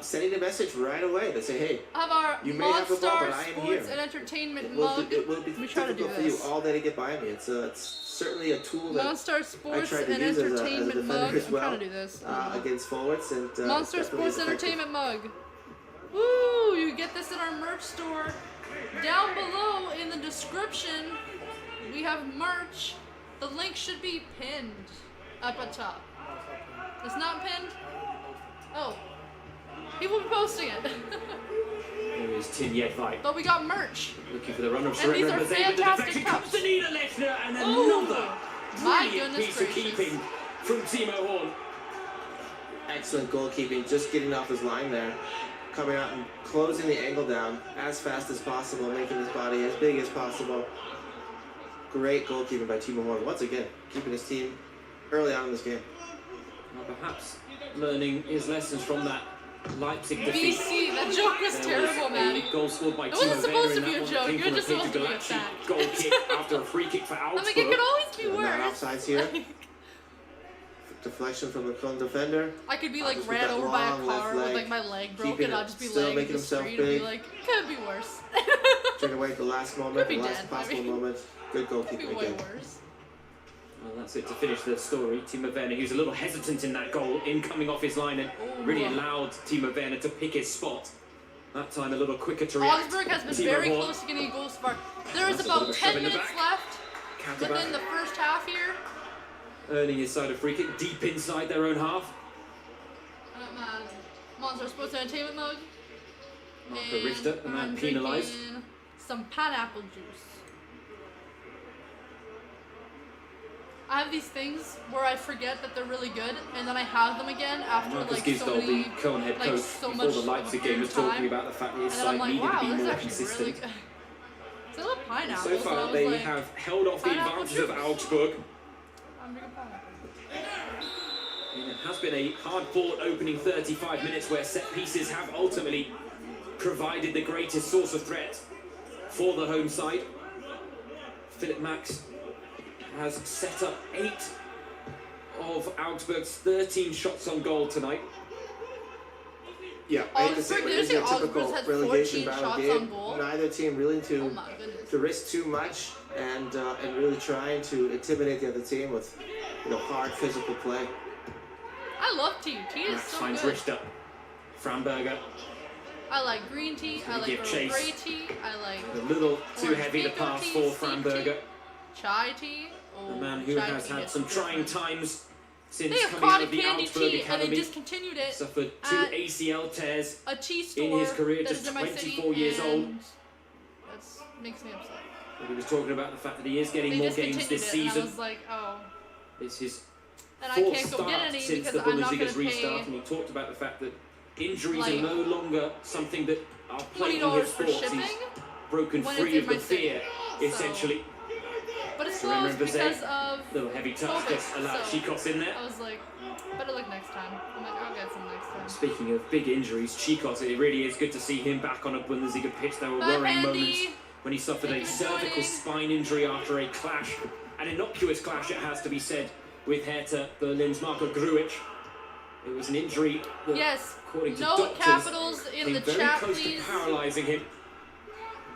Sending a message right away that say, hey, Have our you may have the ball, Monster but I am Sports here. and Entertainment it will mug. be, it will be We try to do difficult for you this. all day to get by me. It's certainly a tool that Monster Sports tried to and use as a Entertainment defender mug. as I'm well, trying to do this. against forwards. And Monster definitely Sports is effective. Entertainment mug. Woo! You get this in our merch store. Down below in the description, we have merch. The link should be pinned up at top. It's not pinned? Oh. He will be posting it. There is Tin Jedwijk But we got merch. looking for the run of And these Seren are Bazet, but the fantastic deflection cups. comes to Niederlechner, and Oh, another my brilliant goodness piece of gracious. keeping from Timo Horn. Excellent goalkeeping, just getting off his line there, coming out and closing the angle down as fast as possible, making his body as big as possible. Great goalkeeping by Timo Horn, once again, keeping his team early on in this game. Well, perhaps learning his lessons from that Leipzig defeat. BC, that joke was There was terrible, man. a goal scored by It wasn't Timo supposed Werner to in be that a one. joke. Came You're from just a Peter supposed to be a Galacci fact. goal kick after a free kick for I Augsburg. mean, it could always be And not worse. offsides here. Deflection from the Cologne defender. I could be Just like with ran that over by a long left car with leg, like my leg keeping broken. I'll it, just be still laying in making the himself street and be big. like, could be worse. Turn away at the last moment, Could be the last dead, possible I mean. moment. Good Could be goalkeeping way again. worse. Well, that's it to finish the story. Timo Werner, who's a little hesitant in that goal, in coming off his line, and Ooh. really allowed Timo Werner to pick his spot. That time a little quicker to react. Augsburg has been Timo very Horn. close to getting a goal so far. There is That's a bit of about a shove 10 in the minutes back. left Katterbach within the first half here. earning his side of free kick deep inside their own half. Monster Sports Entertainment mug. Marco Richter, the man I'm penalised. drinking some pineapple juice. I have these things where I forget that they're really good, and then I have them again after Marcus like so Gisdol, many, the Cologne head like coach, so before much the of a Leipzig period game, was of talking time. about the fact that his And then I'm side like, needed wow, to be this is more actually consistent. really good. It's a little pineapple. So I far, was they like, have held off the pineapple advantage of juice. Augsburg. I'm drinking pineapple. It has been a hard-fought opening 35 minutes where set pieces have ultimately provided the greatest source of threat for the home side. Philip Max has set up 8 of Augsburg's 13 shots on goal tonight. Yeah, I hate to say, Augsburg, but did it you is say a typical Augsburg has relegation 14 battle shots game. on goal? Neither team willing Oh to my goodness. risk too much and really trying to intimidate the other team with hard physical play. I love tea. Tea is Max so finds good. Richter. Framberger, I like green tea. I gonna like give Earl chase. Grey tea. I like a little too Orange heavy to mango pass tea, for steamed Framberger. tea, chai tea. Oh, A man who chai has tea had hits some trying different. times since They have coming out cotton of the candy Augsburg tea, and they Academy. discontinued it Suffered 2 at ACL tears. a tea store in his career, that just is in my city, 24 years old. and That makes me upset. But he was talking about the fact that he is getting They more discontinued games this it, and I season. was like, oh. It's his And I 4th can't go get start any since because the I'm not going Bundesliga's to restart, pay and he talked about the fact that injuries like, are no longer something that are plaguing $20 his for thoughts. shipping He's broken when free it's of in the my city. fear, So- essentially. But it's closed Remember because of little heavy touch COVID, gets allowed so Chicos in there. I was like, better look next time. I'm like, I'll get some next time. Speaking of big injuries, Chicos, it really is good to see him back on a Bundesliga pitch. There were Bye, worrying Andy. moments when he suffered Thank a you for cervical joining. spine injury after a clash, an innocuous clash, it has to be said, with Hertha Berlin's Marco Grujic. It was an injury that, Yes, according to no doctors, capitals in came the very chat, close please. to paralysing him.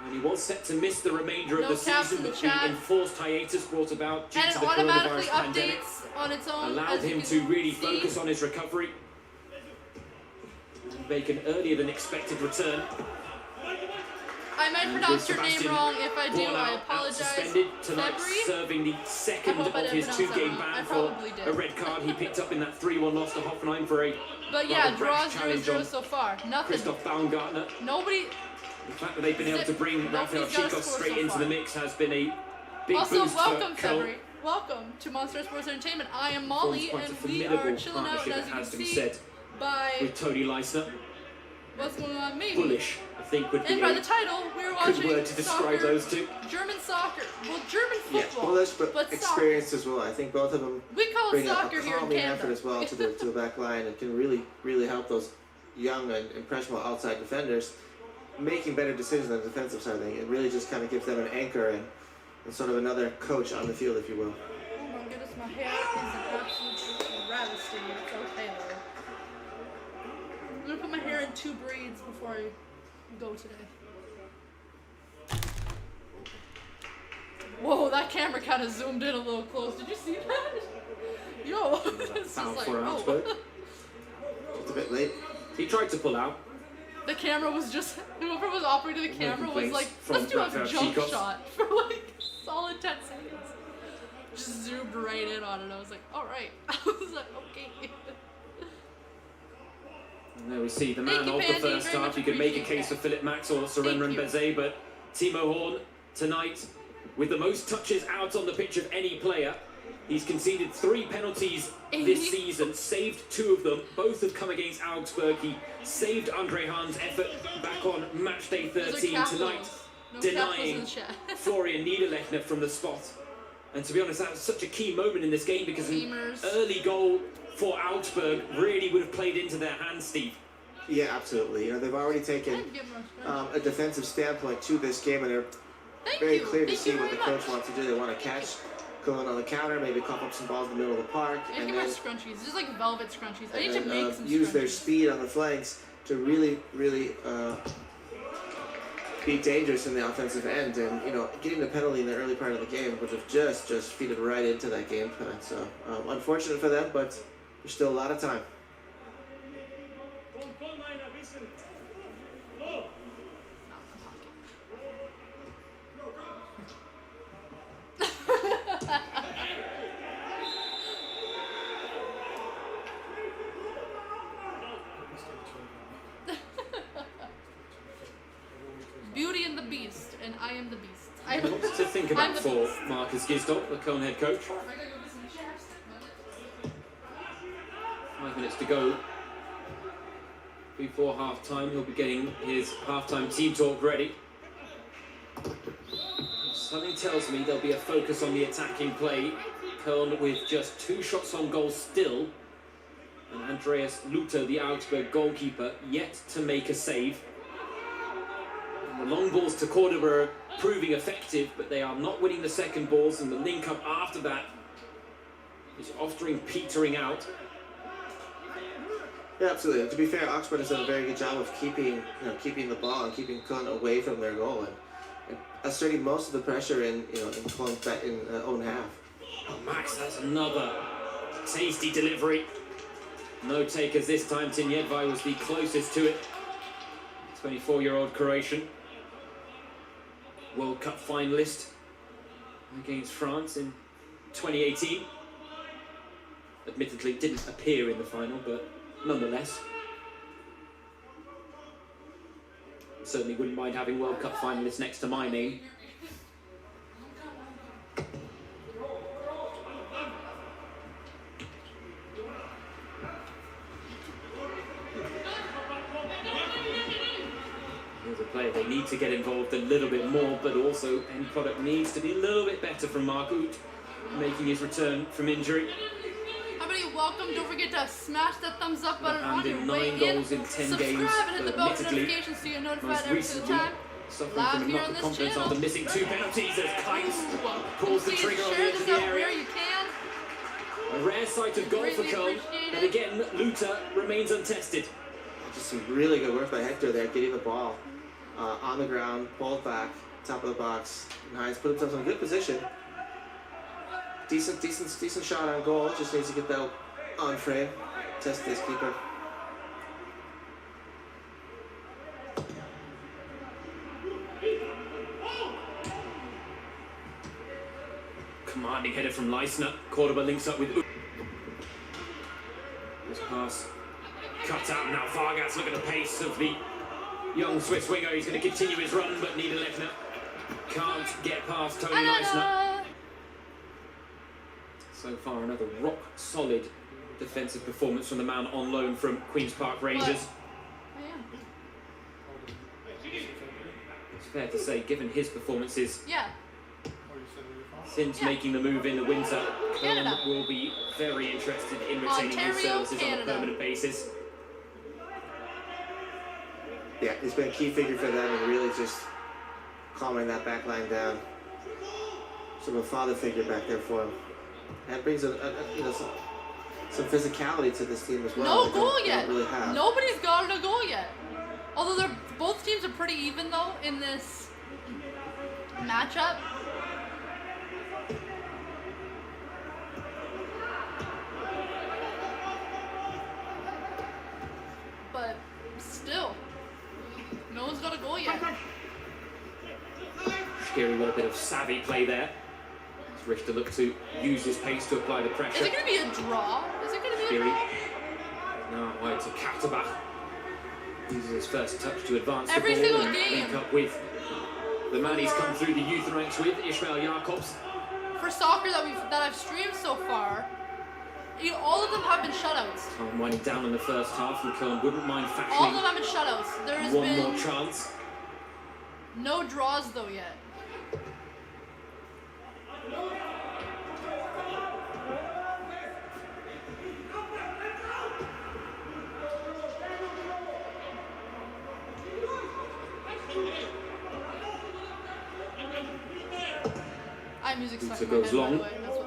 And he was set to miss the remainder No of the caps season, in the but the chat. enforced hiatus brought about due And to it the automatically coronavirus pandemic updates on its own. allowed as you him can to really see. focus on his recovery and make an earlier than expected return. I might And pronounce with your name Sebastian wrong. If I do, Born I out apologize. suspended tonight, February? serving the second I hope I of didn't his pronounce that two-game wrong. I ban for probably did. a red card he picked up in that 3-1 loss to Hoffenheim for a But yeah, rather draw rash challenge 0-0 on so far. Nothing. Christoph Baumgartner. Nobody. The fact that they've been able to bring Rafael Nobody's got a Chicos score straight so into far. the mix has been a big Also, boost welcome, for Cologne. February. Welcome to Monster Sports Entertainment. I am Molly, Forms quite a and we formidable are chilling out, partnership, as it you has can to be see, said, by with Tony Leisner. what's going on, maybe. Bullish, I think, would be And by a the title, we're good watching word to describe soccer, those two. German soccer. Well, German Yeah, football. bullish, but soccer. experienced as well. I think both of them We call it bring a soccer here in calming Canada. effort as well to the back line. It can really help those young and impressionable outside defenders making better decisions on the defensive side of things. It really just kind of gives them an anchor and sort of another coach on the field, if you will. Oh my goodness, my hair is an absolute travesty. It's okay though. I'm gonna put my hair in 2 braids before I go today. Whoa, that camera kind of zoomed in a little close. Did you see that? Yo, it's Foul just like, for oh. Augsburg. It's a bit late. He tried to pull out. The camera was just, whoever was operating the camera was complaints like, from let's do a Rafael jump Chicos. shot for like solid 10 seconds. Just zoomed right in on it. I was like, alright. I was like, okay. And there we see the man Thank you, of the Pandy, first very half. much You could make a appreciate case that. for Philip Max or Surrender and Thank Bezet, but Timo Horn tonight with the most touches out on the pitch of any player. He's conceded 3 penalties this season, saved 2 of them. Both have come against Augsburg. He saved Andre Hahn's effort back on match day Those are 13 capitals. tonight, No capitals in denying the chat. Florian Niederlechner from the spot. And to be honest, that was such a key moment in this game because an Gamers. early goal for Augsburg really would have played into their hands, Steve. Yeah, absolutely. You know, they've already taken a defensive standpoint to this game, and they're Thank very you. clear to Thank see you what the very coach much. wants to do. They want to catch Cologne on the counter, maybe cough up some balls in the middle of the park, And and give her then, scrunchies. Just like velvet scrunchies. I need to and make some use their scrunchies. speed on the flanks to really be dangerous in the offensive end. And, you know, getting the penalty in the early part of the game would have just feeded right into that game plan. So, unfortunate for them, but there's still a lot of time. Beauty and the Beast, and I am the Beast. Lots to think I'm about the for beast. Marcus Gisdol, the Cologne head coach. I gotta go get some chapstick. 5 minutes to go before half time. He'll be getting his half-time team talk ready. Something tells me there'll be a focus on the attacking play. Cologne with just 2 shots on goal still. And Andreas Luther, the Augsburg goalkeeper, yet to make a save. And the long balls to corner were proving effective, but they are not winning the second balls, and the link-up after that is often petering out. Yeah, absolutely. To be fair, Augsburg has done a very good job of keeping the ball and keeping Cologne away from their goal and asserting most of the pressure in Cologne's own half. Oh, Max, that's another tasty delivery. No takers this time. Tinjedvaj was the closest to it. 24-year-old Croatian. World Cup finalist against France in 2018. Admittedly, didn't appear in the final, but nonetheless. Certainly wouldn't mind having World Cup finalists next to my name. Here's a play they need to get involved a little bit more, but also end product needs to be a little bit better from Mark Uth, making his return from injury. Everybody, welcome. Don't forget to smash that thumbs up button on your And way 9 in. goals in 10 Subscribe games, and hit the bell admittedly, notification so you're notified most every single recently time. suffering Live from a here knock on of this confidence channel. after missing 2 penalties as Kites pulls the Please trigger on the share edge of this the out where area. you can. A rare sight of goal for Greatly Cologne, appreciate and it. again, Luther remains untested. Just some really good work by Hector there, getting the ball on the ground, pulled back, top of the box. And Hines put himself in a good position. Decent shot on goal. Just needs to get that on frame. Test this keeper. Commanding header from Leisner. Cordoba links up with Uth. This pass cut out now. Vargas, look at the pace of the young Swiss winger. He's going to continue his run, but Niederlechner can't get past Tony Leisner. So far, another rock solid defensive performance from the man on loan from Queen's Park Rangers. It's fair to say, given his performances Yeah. since Yeah. making the move in the winter, Canada. Cologne will be very interested in retaining his Ontario, services on a Canada. permanent basis. Yeah, he's been a key figure for them and really just calming that back line down. Sort of a father figure back there for him. And brings you know, some physicality to this team as well. No They goal don't yet. really have. Nobody's gotten a goal yet. Although both teams are pretty even though in this matchup. But still, no one's got a goal yet. Scary with a bit of savvy play there. As Richter looked to use his pace to apply the Is pressure. it going to be a draw? Is it going to be a Scary. draw? Now wide to Katterbach. Uses his first touch to advance Every the ball single and game. link up with the man he's come through the youth ranks with, Ishmael Jacobs. For soccer that I've streamed so far, all of them have been shutouts. Time winding down in the first half, and Cologne wouldn't mind All of them fashioning have been shutouts. There has one been more chance. no draws though yet. Music's stuck in my goes head, by long. the way. That's what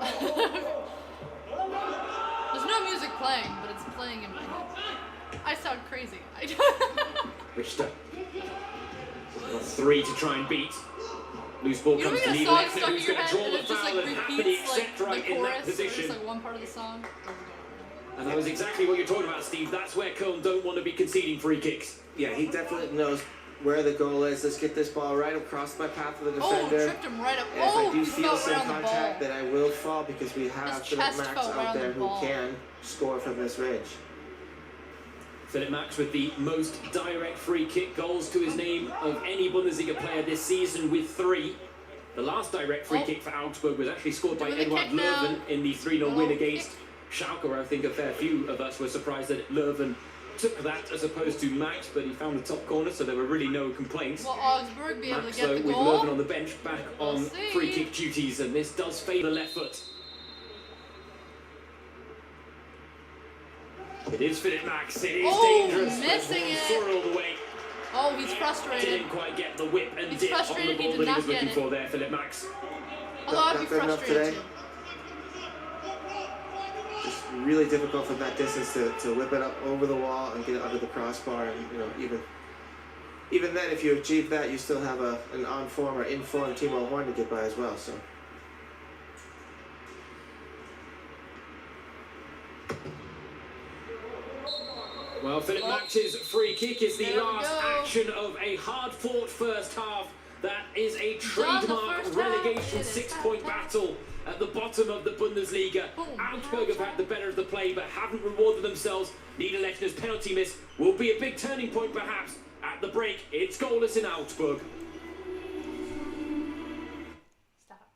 There's no music playing, but it's playing in my head. I sound crazy. Richter. Got 3 to try and beat. Loose ball You know comes to when a song Niederlechner, stuck in who's your going to head draw and the it just foul like and happily repeats like accept the right in that chorus or position. just like one part of the song? And that was exactly what you're talking about, Steve. That's where Cologne don't want to be conceding free kicks. Yeah, he definitely knows where the goal is. Let's get this ball right across my path of the Oh, defender. tripped him right up. And if Oh, I do he feel fell some right on the ball. contact, then I will fall because we have His Philip chest Max fell right out on there the who ball. can score from this range. Philip Max with the most direct free kick goals to his name of any Bundesliga player this season with 3. The last direct free kick for Augsburg was actually scored by Doing the Eduard kick now. Löwen in the 3-0 win Oh, against Schalke, where I think a fair few of us were surprised that Löwen took that as opposed to Max, but he found the top corner, so there were really no complaints. Will Augsburg be able Max, to get though, the with goal? Löwen on the bench, back We'll on see. free kick duties, and this does favour the left foot. It is Philip Max. It is Oh, dangerous. but missing Ron it. saw it all the way. Oh, he's frustrated. Didn't quite get the whip and He's dip on the frustrated, he ball did that he not was get looking it. for there, Philip Max. Although I'd be Not good enough frustrated today. too. Just really difficult from that distance to whip it up over the wall and get it under the crossbar. And you know, even then, if you achieve that, you still have an on-form or in-form Timo Horn to get by as well. So. Well, Philip Max's free kick is the There we last go. action of a hard-fought first half. That is a Done the trademark first half. relegation It is 6-point battle at the bottom of the Bundesliga. Boom. Augsburg have had the better of the play, but haven't rewarded themselves. Niederlechner's penalty miss will be a big turning point, perhaps. At the break, it's goalless in Augsburg. Stop.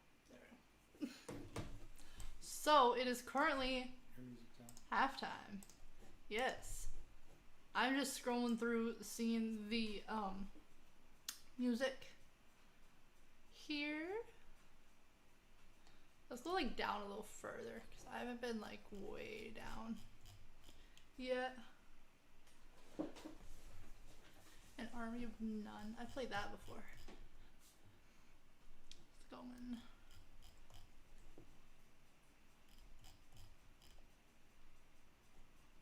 So it is currently halftime. Yes. I'm just scrolling through seeing the music here. Let's go like down a little further because I haven't been like way down yet. An Army of None. I played that before. Let's go in.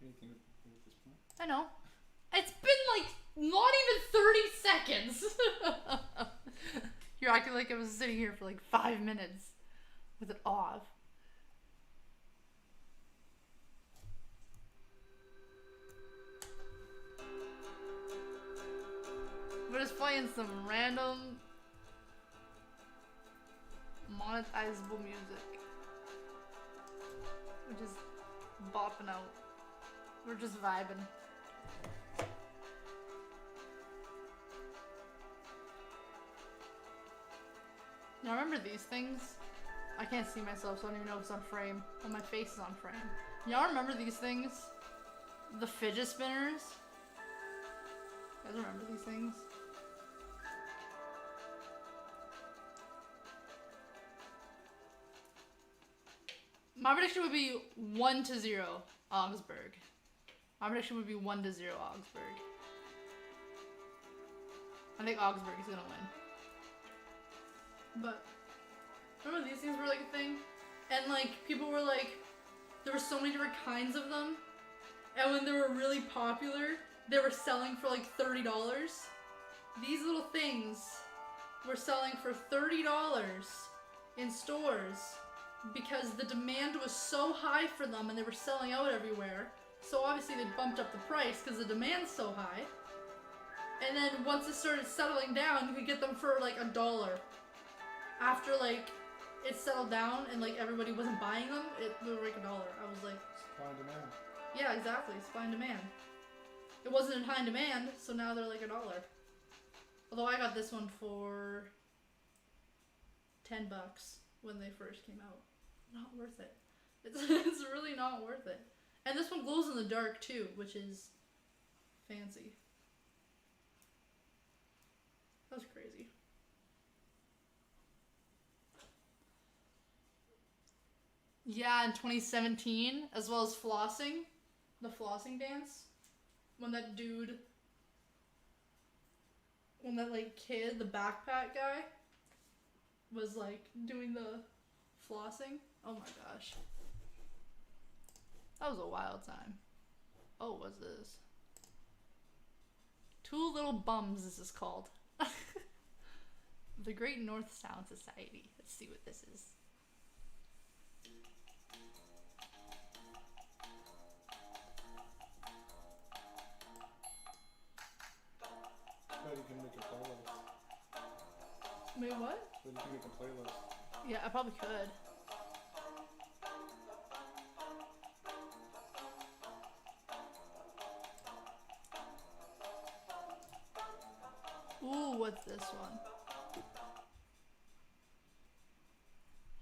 Anything at this point? I know. It's been like not even 30 seconds. You're acting like I was sitting here for like 5 minutes with it off. We're just playing some random monetizable music. We're just bopping out. We're just vibing. Now remember these things? I can't see myself, so I don't even know if it's on frame. Oh, my face is on frame. Y'all remember these things? The fidget spinners? You guys remember these things? My prediction would be 1-0 Augsburg. My prediction would be 1-0 Augsburg. I think Augsburg is gonna win. But remember these things were like a thing? And like people were like, there were so many different kinds of them. And when they were really popular, they were selling for like $30. These little things were selling for $30 in stores because the demand was so high for them and they were selling out everywhere. So obviously they bumped up the price because the demand's so high. And then once it started settling down, you could get them for like $1. After like it settled down and like everybody wasn't buying them, they were like $1. I was like, Supply and demand. yeah, exactly, supply and demand. It wasn't in high demand, so now they're like $1. Although I got this one for $10 when they first came out. Not worth it. It's really not worth it. And this one glows in the dark too, which is fancy. That was crazy. Yeah, in 2017, as well as flossing, the flossing dance. When that like kid, the backpack guy, was like doing the flossing. Oh my gosh. That was a wild time. Oh, what's this? Two Little Bums, this is called. The Great North Sound Society. Let's see what this is. But you can make a playlist. Wait, what? But you can make a playlist. Yeah, I probably could. Ooh, what's this one?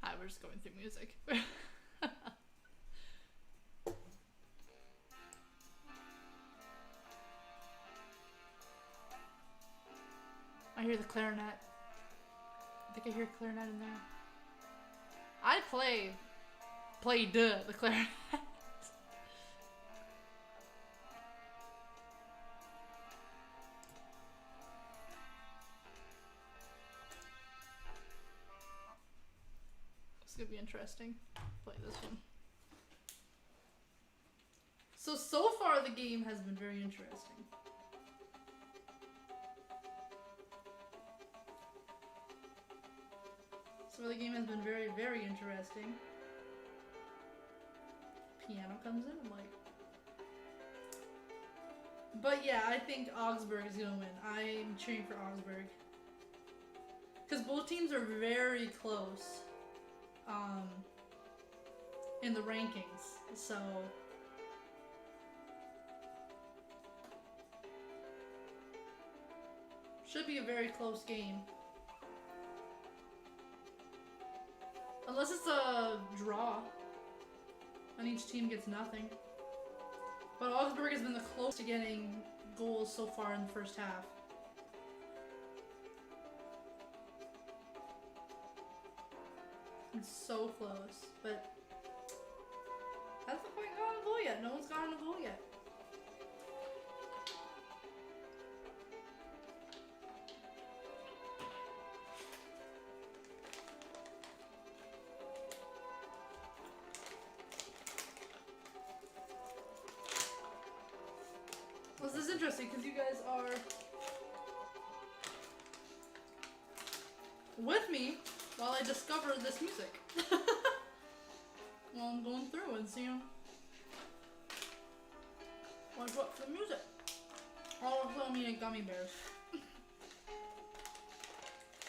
Hi, we're just going through music. I hear the clarinet. I think I hear clarinet in there. I played the clarinet. It's gonna be interesting. Play this one. So far the game has been very interesting. So the game has been very, very interesting. Piano comes in, I'm like... But yeah, I think Augsburg is gonna win. I'm cheering for Augsburg. Because both teams are very close in the rankings, so... Should be a very close game. Unless it's a draw and each team gets nothing. But Augsburg has been the closest to getting goals so far in the first half. It's so close, but hasn't quite gotten a goal yet. No one's gotten a goal yet. Well, this is interesting because you guys are with me while I discover this music. While I'm going through and seeing what's what for the music. Also, I'm eating gummy bears.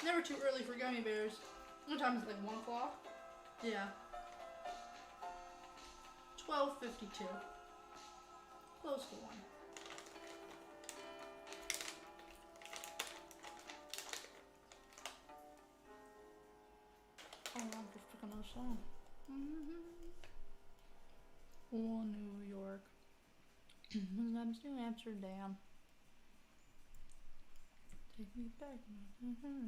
Never too early for gummy bears. What time is it? Like 1 o'clock? Yeah. 12:52. Close to 1. Oh, I'm just picking another song. Oh, New York. I'm to Amsterdam. Take me back. Take me back.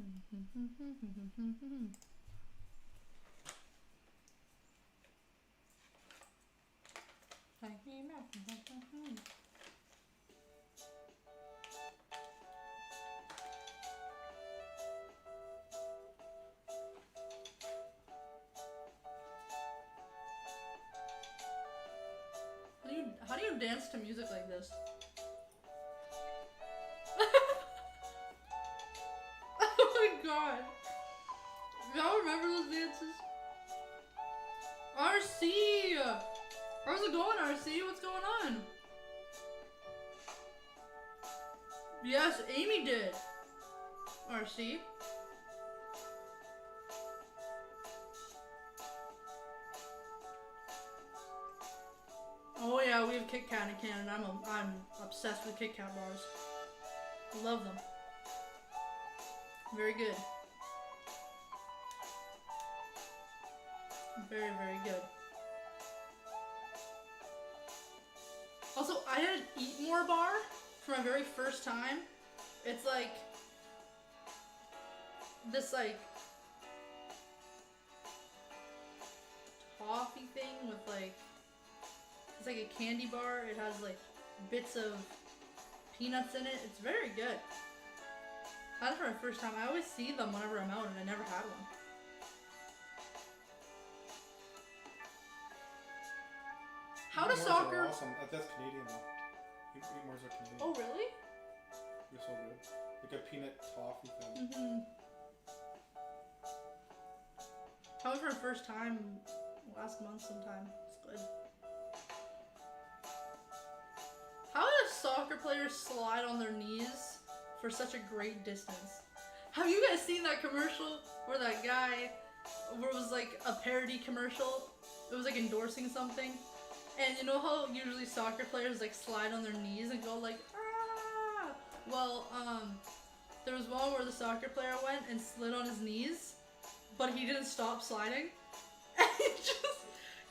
How do you dance to music like this? Oh my god. Y'all remember those dances? RC! How's it going, RC? What's going on? Yes, Amy did. RC. Oh yeah, we have Kit Kat in Canada. I'm obsessed with Kit Kat bars. Love them. Very good. Very, very good. Also, I had an Eat More bar for my very first time. It's like this toffee thing with it's like a candy bar. It has like bits of peanuts in it. It's very good. I had it for my first time. I always see them whenever I'm out and I never had one. How does soccer... Awesome. That's Canadian though. Eatmores are Canadian. Oh really? They're so good. Like a peanut toffee thing. Mm-hmm. I went for the first time last month sometime. It's good. How do soccer players slide on their knees for such a great distance? Have you guys seen that commercial where that guy, where it was like a parody commercial? It was like endorsing something. And you know how usually soccer players like slide on their knees and go like, ah! Well, there was one where the soccer player went and slid on his knees, but he didn't stop sliding. And he just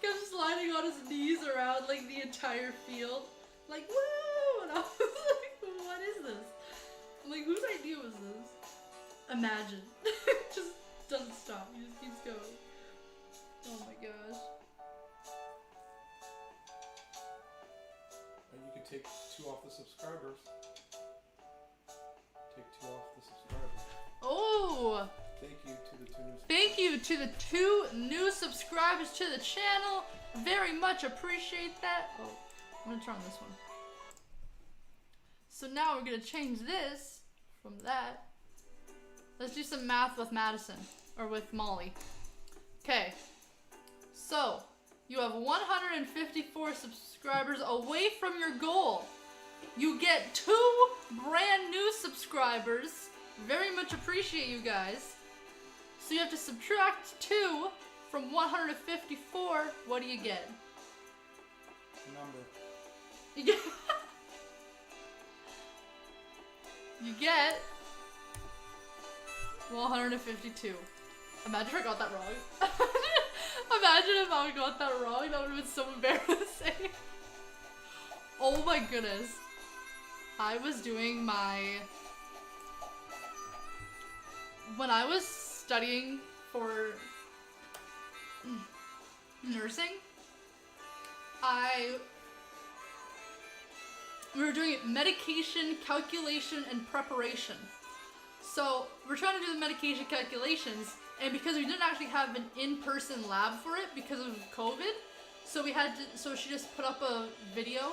kept sliding on his knees around like the entire field. Like, woo! And I was like, what is this? I'm like, whose idea was this? Imagine. It just doesn't stop. He just keeps going. Oh my gosh. And you could take 2 off the subscribers. Take 2 off the subscribers. Oh! Thank you to the 2 new subscribers. Thank you to the 2 new subscribers to the channel. Very much appreciate that. Oh, I'm gonna turn on this one. So now we're gonna change this from that. Let's do some math with Madison, or with Molly. Okay, so you have 154 subscribers away from your goal. You get 2 brand new subscribers. Very much appreciate you guys. So you have to subtract 2 from 154. What do you get? Number. You get 152. Imagine if I got that wrong. Imagine if I got that wrong. That would have been so embarrassing. Oh my goodness. I was doing when I was studying for nursing, we were doing medication calculation and preparation. So we're trying to do the medication calculations, and because we didn't actually have an in-person lab for it because of COVID, so she just put up a video,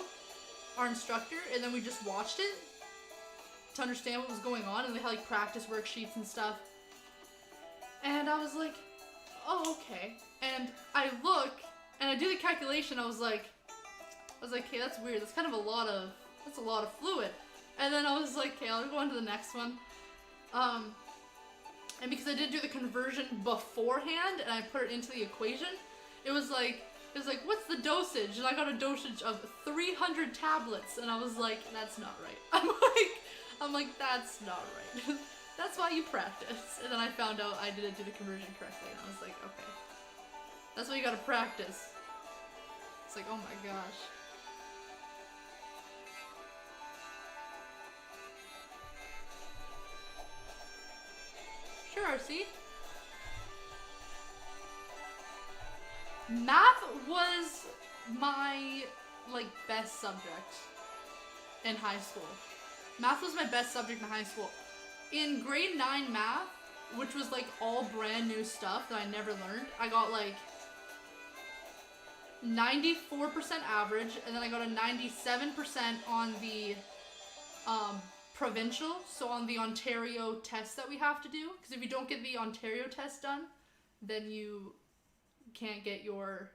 our instructor, and then we just watched it to understand what was going on, and they had like practice worksheets and stuff. And I was like, oh, okay. And I look, and I do the calculation, I was like, hey, that's weird, that's a lot of fluid. And then I was like, okay, I'll go on to the next one. And because I did do the conversion beforehand, and I put it into the equation, it was like, what's the dosage? And I got a dosage of 300 tablets, and I was like, that's not right. I'm like, that's not right. That's why you practice. And then I found out I didn't do the conversion correctly, and I was like, okay. That's why you gotta practice. It's like, oh my gosh. Sure, RC. Math was my, like, best subject in high school. Math was my best subject in high school. In grade 9 math, which was, like, all brand new stuff that I never learned, I got, like, 94% average, and then I got a 97% on the, provincial, so on the Ontario test that we have to do, because if you don't get the Ontario test done, then you can't get your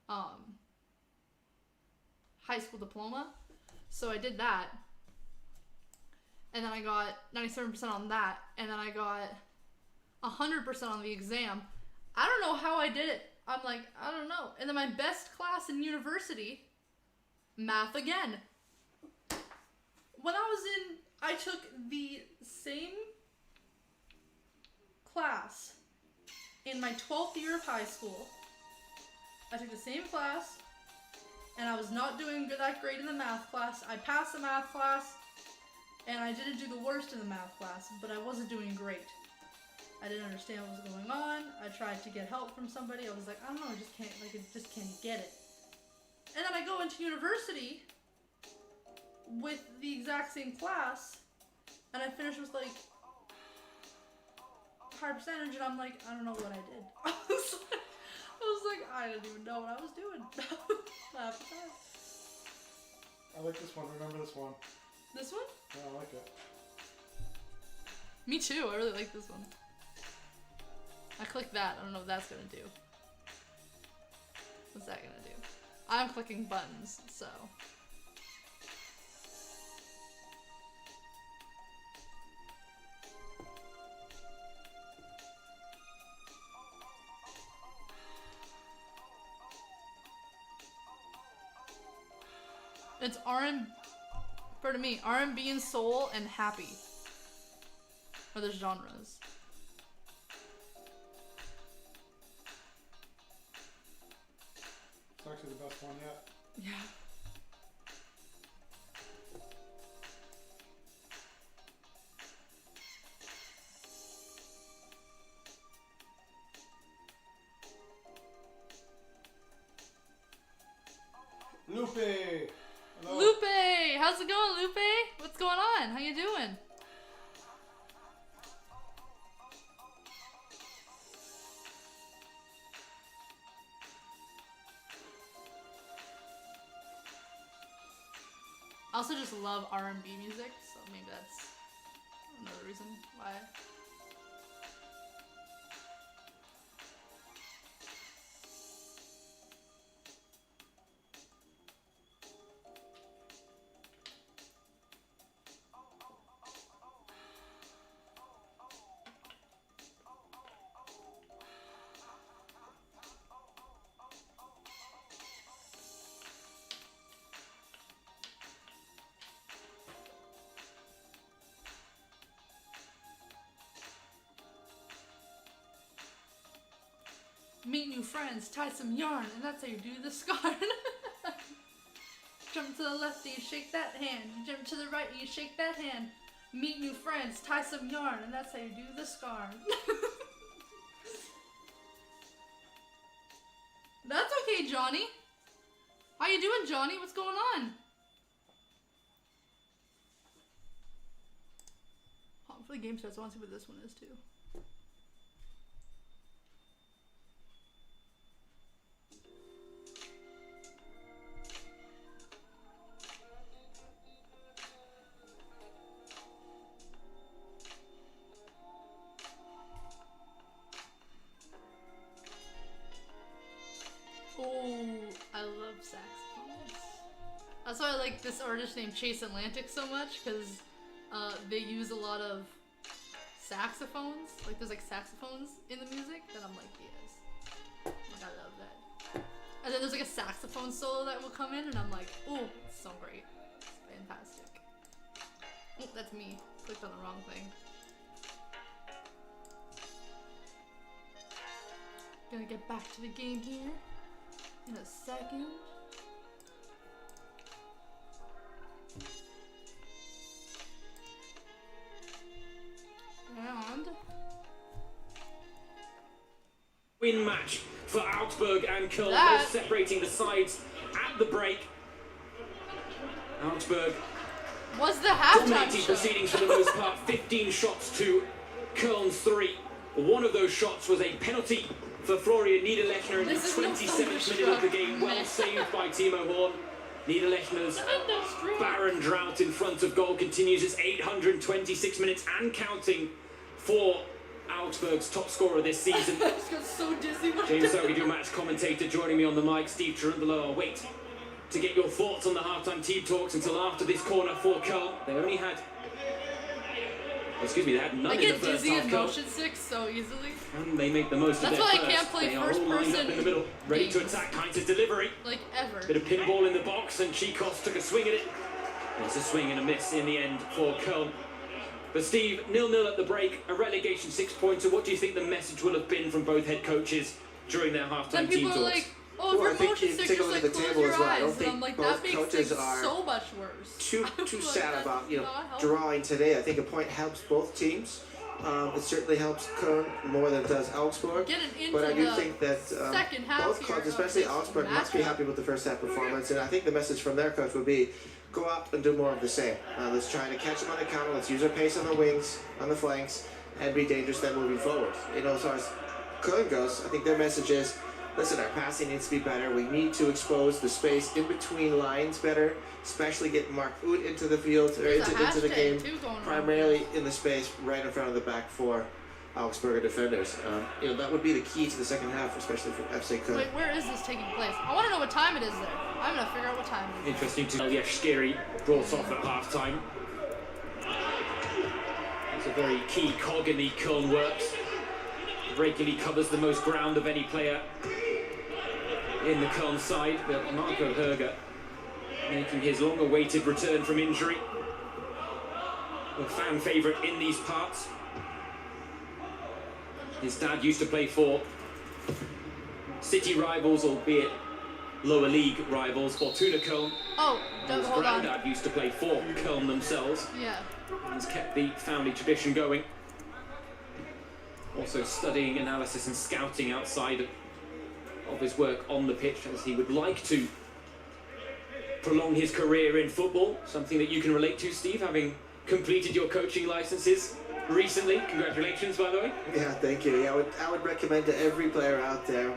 high school diploma. So I did that, and then I got 97% on that, and then I got 100% on the exam. I don't know how I did it. I'm like, I don't know. And then my best class in university, math again. When I took the same class in my 12th year of high school. I took the same class, and I was not doing that great in the math class. I passed the math class, and I didn't do the worst in the math class, but I wasn't doing great. I didn't understand what was going on. I tried to get help from somebody. I was like, I don't know, I just can't get it. And then I go into university with the exact same class, and I finished with like high percentage, and I'm like, I don't know what I did. I was like, I didn't even know what I was doing half the time. I like this one. Remember this one? This one? Yeah, I like it. Me too. I really like this one. I click that. I don't know what that's gonna do. What's that gonna do? I'm clicking buttons, so. It's pardon me, R&B and soul and happy are the genres. It's actually the best one yet. Yeah. Lupe! Hello. Lupe! How's it going, Lupe? What's going on? How you doing? I also just love R&B music, so maybe that's another reason why. Meet new friends, tie some yarn, and that's how you do the scarn. Jump to the left, you shake that hand. You jump to the right, you shake that hand. Meet new friends, tie some yarn, and that's how you do the scarn. Hey, Johnny. How you doing, Johnny? What's going on? Hopefully the game starts. I want to see what this one is, too. Oh, I love saxophones. That's why I like this artist named Chase Atlantic so much, because they use a lot of saxophones. Like, there's like saxophones in the music that I'm like, yes. Like, I love that. And then there's like a saxophone solo that will come in, and I'm like, oh, it's so great. It's fantastic. Oh, that's me. Clicked on the wrong thing. Gonna get back to the game here in a second. And Win match for Augsburg and Cologne, That- separating the sides at the break. Augsburg was the halftime dominating show. proceedings for the most part, 15 shots to Köln's 3. One of those shots was a penalty for Florian Niederlechner in the This is no 27th minute of the game. Well thunderstruck. saved by Timo Horn. Niederlechner's barren drought in front of goal continues. It's 826 minutes and counting for Augsburg's top scorer this season. I just got so dizzy. James Soggy, match commentator, joining me on the mic. Steve Cherundolo, I'll wait to get your thoughts on the halftime team talks until after this corner for Köln. They only had... Excuse me, they had none I in get the first dizzy half, in Köln. motion sick so easily. And they make the most That's of their why I first. can't play They are first all lined up person in the middle, ready to games. attack. Heinz's delivery. Like, ever. Bit of pinball in the box, and Chikos took a swing at it. It's a swing and a miss in the end for Köln. But Steve, 0-0 at the break, a relegation 6-pointer. What do you think the message will have been from both head coaches during their halftime Then team people talks? are like, oh, Well, I if think you're motion you sick, take a just look like at the close table your as well. I eyes. don't And think I'm like, both that makes coaches things are so much worse. too Like, sad that's about not helpful. drawing today. I think a point helps both teams. It certainly helps Köln more than it does Augsburg. Getting into But I do the think that second half both here clubs, of especially this Augsburg, must be matchup. happy with the first half performance. And I think the message from their coach would be, go up and do more of the same. Let's try to catch them on the counter. Let's use our pace on the wings, on the flanks, and be dangerous then moving forward. You know, as far as Köln goes, I think their message is, listen, our passing needs to be better. We need to expose the space in between lines better, especially get Mark Uth into the field, or There's a into the hashtag, game, too, going around. primarily in the space right in front of the back four Augsburger defenders. You know, that would be the key to the second half, especially for FC Köln. Wait, where is this taking place? I want to know what time it is there. I'm going to figure out what time it is. Interesting to Elias Skiri brought off at half-time. It's a very key cog in the Köln works. Regularly covers the most ground of any player in the Köln side, but Marco Herger making his long-awaited return from injury. A fan favourite in these parts. His dad used to play for City rivals, albeit lower league rivals, Fortuna Köln. Oh, His hold on. granddad used to play for Köln themselves. Yeah. He's kept the family tradition going. Also studying analysis and scouting outside of his work on the pitch, as he would like to prolong his career in football. Something that you can relate to, Steve, having completed your coaching licenses recently. Congratulations, by the way. Yeah, thank you. Yeah, I would recommend to every player out there,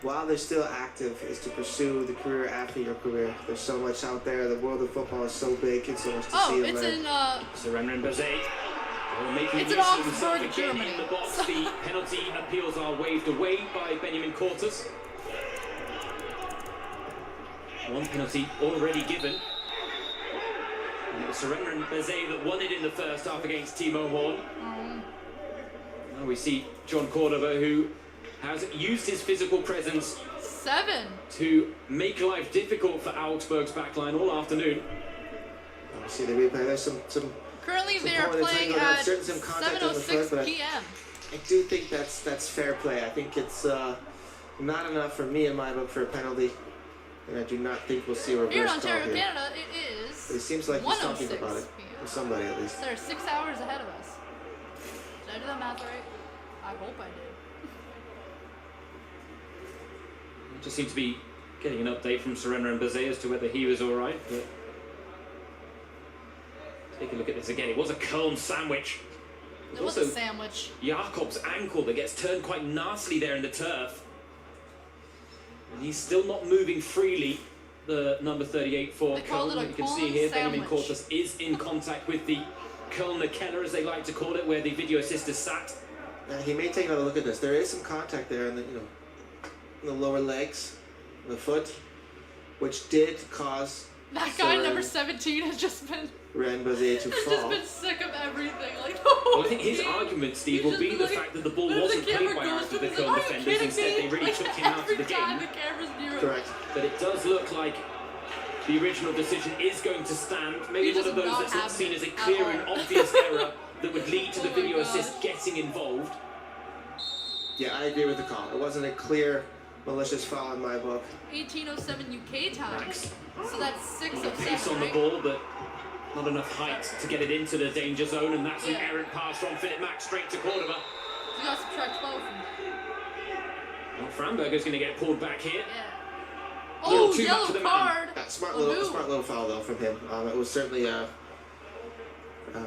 while they're still active, is to pursue the career after your career. There's so much out there. The world of football is so big. It's so much to see Oh, and it's learn. in, Surrender Bazet. Making It's use in of himself Augsburg, again Germany. in the box. The penalty appeals are waved away by Benjamin Cortes. One penalty already given. And it was Surrender and Bazet that won it in the first half against Timo Horn. Now we see John Cordoba, who has used his physical presence 7. to make life difficult for Augsburg's backline all afternoon. You see the replay. There's some. Currently, Some they are point in playing time, at there's certain some contact on the foot, 7:06 but p.m. I do think that's fair play. I think it's not enough for me in my book for a penalty, and I do not think we'll see a reverse Here in call Ontario, here. Canada, it is. But it seems like he's talking 1:06 about it p.m. with somebody at least. They're 6 hours ahead of us. Did I do that math right? I hope I did. It just seemed to be Getting an update from Serena and Bazet as to whether he was all right. But take a look at this again. It was a Cologne sandwich. It was a sandwich. Jakob's ankle that gets turned quite nastily there in the turf. And he's still not moving freely. The number 38 for Cologne. You can see here Benjamin Cortes is in contact with the Kölner Keller, as they like to call it, where the video assistant sat. He may take another look at this. There is some contact there in the, in the lower legs, the foot, which did cause that guy number 17 has just been Bazet to fall. Just been sick of everything. Like, well, I think his argument, Steve, will be the fact that the ball wasn't played by half of the Cologne defenders. Instead, they really took him out of the game. Correct. But it does look like the original decision is going to stand. Maybe one of those that's not seen as a clear and obvious error that would lead to the video assist getting involved. Yeah, I agree with the call. It wasn't a clear, malicious foul in my book. 18:07 UK time. Max. So that's 6:07. Pace on the ball, but not enough height to get it into the danger zone, and that's an errant pass from Philip Max straight to Cordova. You got to subtract 12 from Well, Framberger's going to get pulled back here. Yeah. Oh, too yellow much for the card. Smart little foul though from him. It was certainly a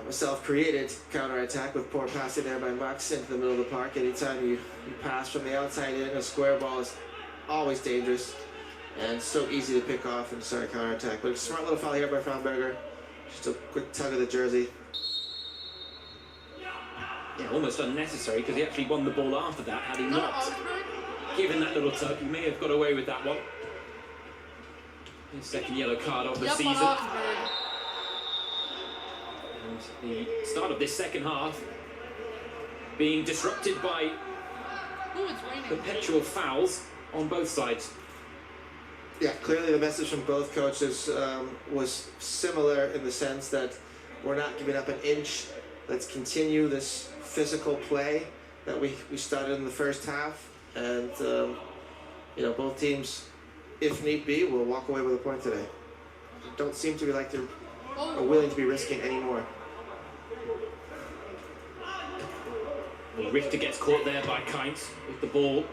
self-created counter-attack with poor passing there by Max into the middle of the park. Anytime you pass from the outside in, a square ball is always dangerous and so easy to pick off and start a counter-attack. But a smart little foul here by Framberger. Just a quick tug of the jersey. Yeah, almost unnecessary because he actually won the ball after that. Had he not given that little tug, he may have got away with that one. His second yellow card of the season. And the start of this second half being disrupted by perpetual fouls on both sides. Yeah, clearly the message from both coaches was similar in the sense that we're not giving up an inch. Let's continue this physical play that we started in the first half, and both teams, if need be, will walk away with a point today. Don't seem to be like they're willing to be risking anymore. Well, Richter gets caught there by Kainz with the ball.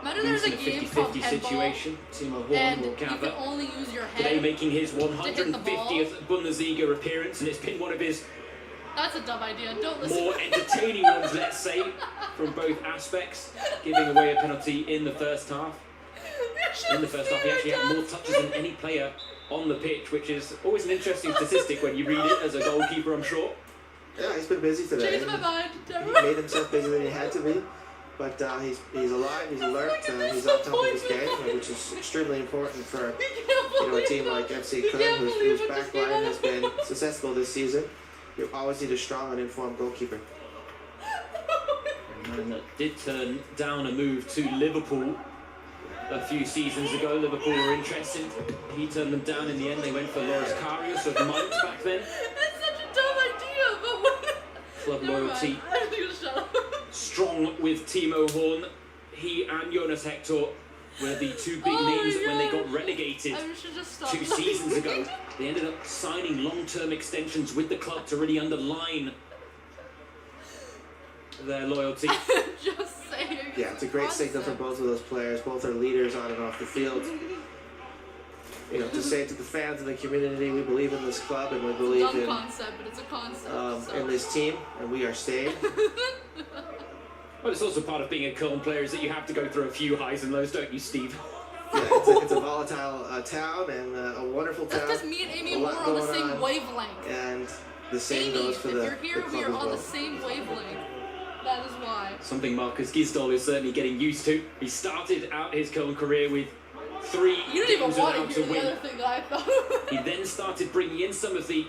Imagine there's a game called situation. Timo Horn and will you can gather. only use your head. Today making his 150th Bundesliga appearance, and it's been one of his That's a dumb idea. Don't listen. more entertaining ones, let's say, from both aspects. Giving away a penalty in the first half. In the first half, he actually had more touches than any player on the pitch, which is always an interesting statistic when you read it as a goalkeeper, I'm sure. Yeah, he's been busy today. Change my mind. He made himself busier than he had to be. But he's alive, he's alert, he's on top of his game, which is extremely important for a team like FC Cologne, whose back line has been successful this season. You always need a strong and informed goalkeeper. And that did turn down a move to Liverpool a few seasons ago. Liverpool were interested. He turned them down in the end. They went for Loris Karius of Mainz back then. That's such a dumb idea, but what? Club loyalty. Strong with Timo Horn. He and Jonas Hector were the two big names when they got relegated 2 seasons ago. They ended up signing long-term extensions with the club to really underline their loyalty. Just saying. Yeah, it's a great signal for both of those players. Both are leaders on and off the field. To say to the fans and the community, we believe in this club and we believe in concept, but it's a concept. In this team, and we are staying. Well, it's also part of being a Cologne player is that you have to go through a few highs and lows, don't you, Steve? Yeah, it's a volatile town and a wonderful town. That's just me and Amy Moore on the same wavelength. And the same goes for the club if you're here, we are on the same wavelength. That is why. Something Marcus Gisdol is certainly getting used to. He started out his Cologne career with 3 games without to win. He then started bringing in some of the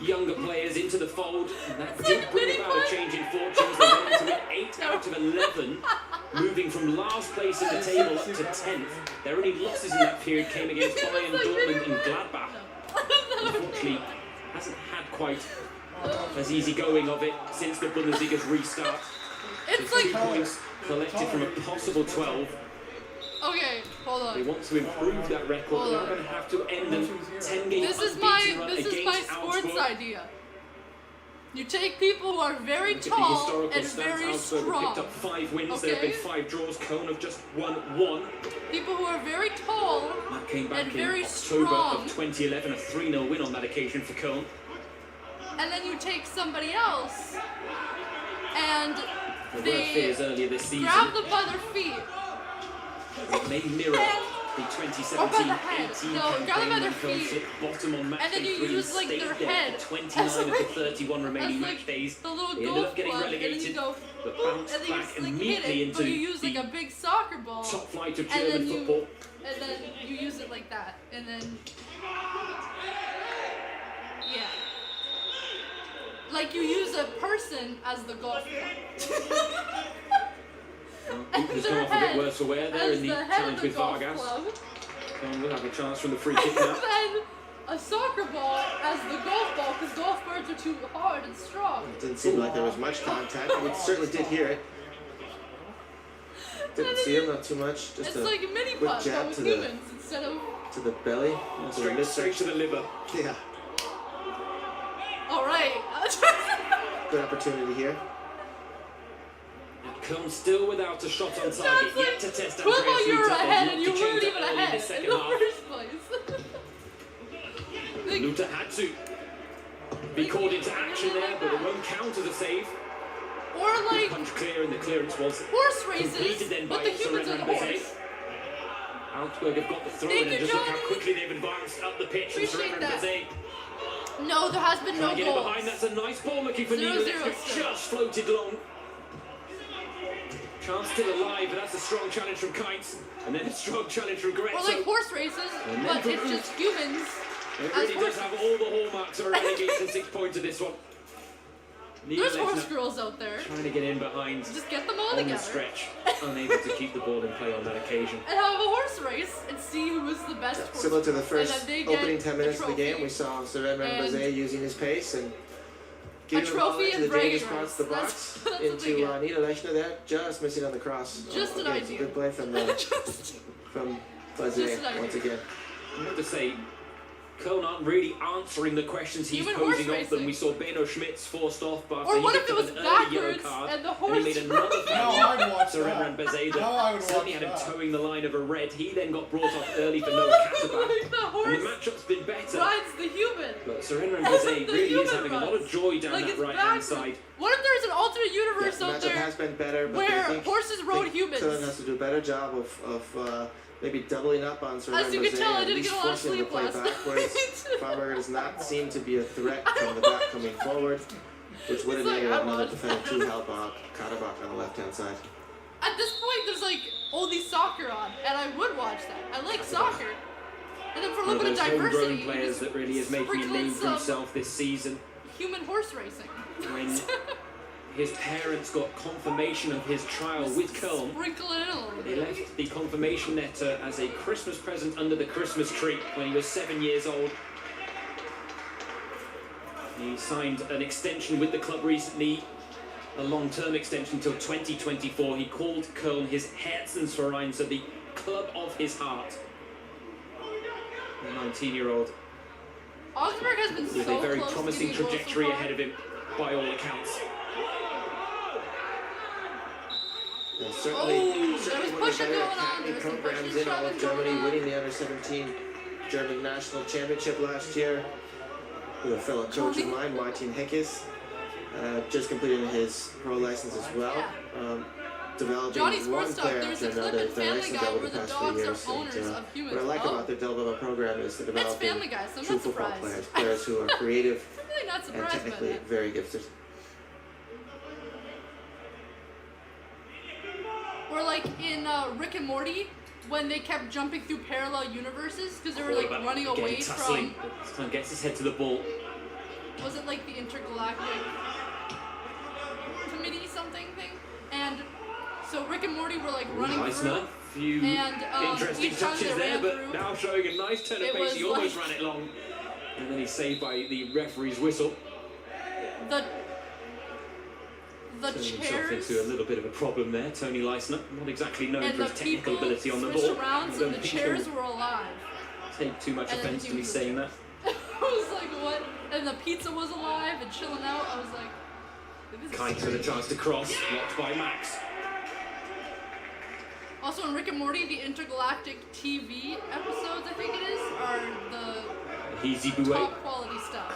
younger players into the fold, and that did bring about a change in fortunes. They went into an 8 out of 11, moving from last place in the table up to 10th. Their only losses in that period came against Bayern, Dortmund and Gladbach. Unfortunately, hasn't had quite as easy going of it since the Bundesliga's restart. It's like 2 points collected from a possible 12. Okay, hold on. They want to improve that record. They're going to have to end them 10-game This is my sports idea. You take people who are very tall and very strong. Picked up 5 wins. There have been 5 draws. Cologne have just won 1. People who are very Came back and in very October strong. of 2011, a 3-0 win on that occasion for Cologne. And then you take somebody else, and There were they fears earlier this season. grab them by their feet, It may mirror the or by the head. 2017-18 No, grab them by campaign their when Cologne feet. slipped bottom on match And then day you 3 and use, like, stayed their there head for 29 as, of the like- 31 remaining as, match like, days. the little They ended golf up getting club, and then you relegated, go, but boop, bounced and then you back just, like, immediately hit it, into or you use like the a big soccer ball, top flight of and then German football. and then you use it like that, and then yeah, like you use a person as the golf club. Cooper's come off a bit worse for wear there in the challenge with Vargas. club, Cologne will have a chance from the free kick now. and then a soccer ball as the golf ball, because golf birds are too hard and strong. It didn't seem like there was much contact. We certainly did hear it. Didn't see him, not too much. Just It's a like a mini quick putt, jab but to with humans instead of. the belly, to the Straight to midsection. the liver. Yeah, All right. good opportunity here. And Cologne still without a shot on target, Sounds like yet to test Quibble, Andreas you were Luther. ahead They and you looked to weren't change even that early in the ahead in second the half. first place. Like, Luther had to be called into action there, but it won't count as a save. or like Punch clear, and the clearance was horse races, completed then by but the humans are Soren the Rambazé. horse. Augsburg have got the throw Thank in, and you, just look how Johnny. quickly they've advanced up the pitch. And Appreciate Soren that. Rambazé No, there has been no trying to get it goals. behind. That's a nice ball looking for 0-0 Niederlechner. still. Just floated long. Chance still alive, but that's a strong challenge from Kainz. And then a strong challenge from Or like Goretzka. horse races, And but then it's just humans. It as really does horses. have all the hallmarks of a relegation 6-pointer, this one. There's horse Niederlechner girls out there. trying to get in behind Just get them all on the together stretch, unable to keep the ball in play on that occasion. and have a horse race and see who is the best horse. Similar to the and first then they get opening 10 minutes a of the game, trophy. we saw Soren Rambazé using his pace and giving the ball trophy into and the dangerous bragging parts of the rights. box That's what they into get. Niederlechner there, just missing on the cross. Just an again, it's a idea. good play from Just- from Just Bazé an idea. once again. I have to say, Cologne aren't really answering the questions he's Even posing horse of them. racing. We saw Beno Schmitz forced off, but Or he what if picked it up was an early yellow backwards card, and the and horse he made another rose? No, foul. I'd watch Soren that. Rambazé No, I would certainly watch had him that. towing the line of a red. He then got brought off early for Noah Like Katterbach. the And the horse matchup's been better, rides the human. but Soren As Rambazé if the really is human having a lot runs. of joy down Like that it's right hand backwards. side. What if there's an alternate Yeah, universe the out matchup there has been better, but where I think, horses rode humans? Cologne has to do a better job of maybe doubling up on Soren As you can Rambazé tell, I and at didn't least get a lot of forcing him to sleep play last backwards. night. Farberger does not seem to be a threat from the back coming forward, which would He's enable like, I another want defender to help out Katterbach on the left-hand side. At this point, there's like only soccer on, and I would watch that. I like soccer. And then for a One little of bit those of diversity, homegrown players just that really is making a sprinkle in name for some himself this season. human horse racing. When his parents got confirmation of his trial with Cologne, Sprinkle it in a little they bit. left the confirmation letter as a Christmas present under the Christmas tree when he was 7 years old. He signed an extension with the club recently, a long-term extension till 2024. He called Cologne his Herzensverein, so the club of his heart. The 19-year-old Augsburg has been with so a very close promising to getting goals so trajectory far. ahead of him, by all accounts. Yeah, certainly, Oh, there certainly was one of the pushing better going on. academy There was some programs pushing, in all of shoving going Germany, on. winning the under-17 German national championship last year with a fellow coach of Johnny. mine, Martin Hickes, just completed his pro license as well. Yeah. Developing Johnny one Sports Talk, player there's after a clip another. in Their Family racing Guy over where the the past few dogs are years. owners And, of humans. what I like Oh. about their Delbaba program is the developing Family Guy, so I'm true not football surprised. players who are creative I'm really not and surprised by technically that. very gifted. Or like in Rick and Morty, when they kept jumping through parallel universes because they were All like about running getting away tussling. from. This time gets his head to the ball. Was it like the intergalactic committee something thing? And so Rick and Morty were like running Leisner, through. few And, interesting each time touches they there, ran but through, now showing a nice turn of it pace. was He almost like- ran it long, and then he's saved by the referee's whistle. The Turning himself chairs into a little bit of a problem there. Tony Leisner, not exactly known and for the his technical people ability on the switched ball. around, I so don't the think chairs he'll were alive. take too much and then offense he to me was saying that. I was like, what? And the pizza was alive and chilling out. I was like, this is Kainz with a chance to cross, blocked by Max. Also, in Rick and Morty, the intergalactic TV episodes, I think it is, are the Easy Bouet. top quality stuff.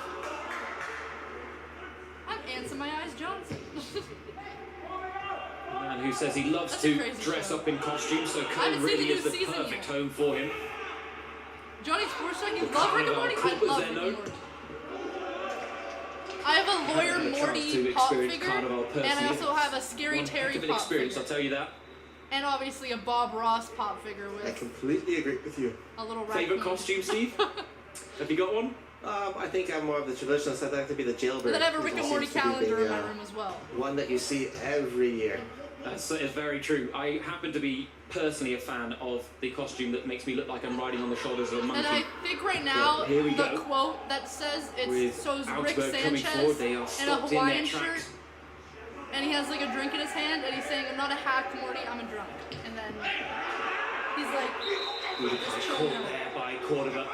I'm Answer My Eyes Johnson. A man who says he loves That's a to crazy dress show. up in costume, so haven't Cologne seen really the new is the season perfect yet. home for him. Johnny Sportstruck, you The love Rick and Carnival Morty? Club, I as love they're Rick known. and Morty. I have a Haven't Lawyer had a chance Morty to pop experience figure, Carnival and I personally. also have a Scary One Terry heck of an pop experience, figure. I'll tell you that. And obviously a Bob Ross pop figure I with completely agree with you. a little raccoon. Favourite costume, Steve? Have you got one? I think I'm more of the traditionalist. I'd like to be the jailbird. And then I have a which Rick and seems Morty to be calendar the, in my room as well. one that you see every year. That's very true. I happen to be personally a fan of the costume that makes me look like I'm riding on the shoulders of a monkey. And I think right now, Well, here we the go. quote that says With shows Rick Augsburg coming forward, Sanchez they are in a stopped in Hawaiian their shirt, tracks. and he has like a drink in his hand, and he's saying, "I'm not a hack, Morty, I'm a drunk." And then he's like, Good just caught chilling out. there by Cordoba.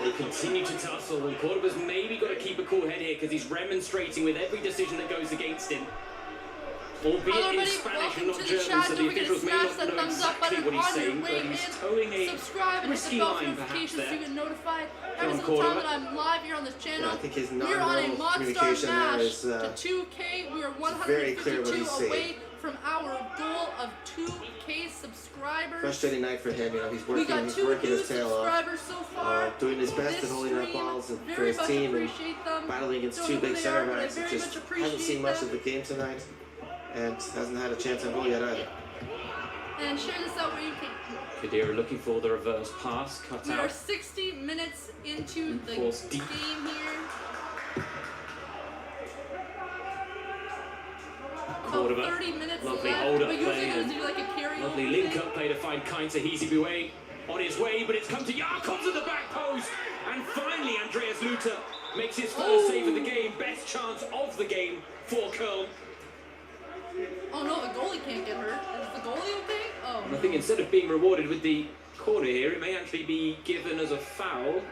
They continue to tussle, and Cordoba's maybe got to keep a cool head here because he's remonstrating with every decision that goes against him. Albeit Hello, in everybody. Spanish and Welcome not to the German, chat. so the Don't forget to officials may smash not that know thumbs up exactly button what he's on your saying, way but he's in. towing a Subscribe and hit the risky bell line perhaps notifications so there. you get notified every John single time Cordoba. that I'm live here on this channel. Yeah, I think his We're on a non-verbal Modstar communication there Mash is, to 2K. We are very clear what 152 he's saying. away from our goal of 2K subscribers. Frustrating night for him. You know, he's We working. got He's 2 working new his tail off. subscribers so far. Doing his best this at holding up stream. balls for Very his much team and appreciate them. battling against Don't two know who big they center are, but I backs. very Just much hasn't appreciate seen much them. of the game tonight, and hasn't had a chance on goal yet either. And share this out where you can. Kadira looking for the reverse pass, cut We are out. 60 minutes into the Falls deep. game here. Cordoba. About 30 minutes Lovely left. hold-up But usually play those and do like a carry Lovely link up play to find Kainta Hizibue on his way, but it's come to Jakobs at the back post. And finally, Andreas Luther makes his first save of the game. Best chance of the game for Cologne. Oh no, the goalie can't get hurt. Is the goalie okay? Oh. I think instead of being rewarded with the corner here, it may actually be given as a foul.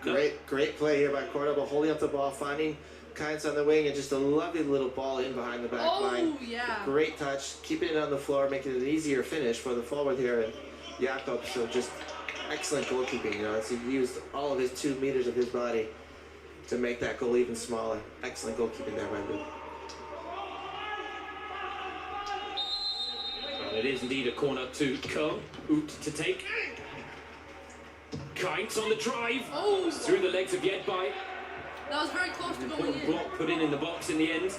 No. Great play here by Cordoba, holding up the ball, finding Kynes on the wing, and just a lovely little ball in behind the back line. Oh yeah. Great touch, keeping it on the floor, making it an easier finish for the forward here. And Jakob, so just excellent goalkeeping. You know, as he used all of his 2 meters of his body to make that goal even smaller. Excellent goalkeeping there by Luke. Well, it is indeed a corner to Cologne. Oot to take. Kainz on the drive. Oh. Through the legs of Yedbai. That was very close to going Important in. block put in the box in the end.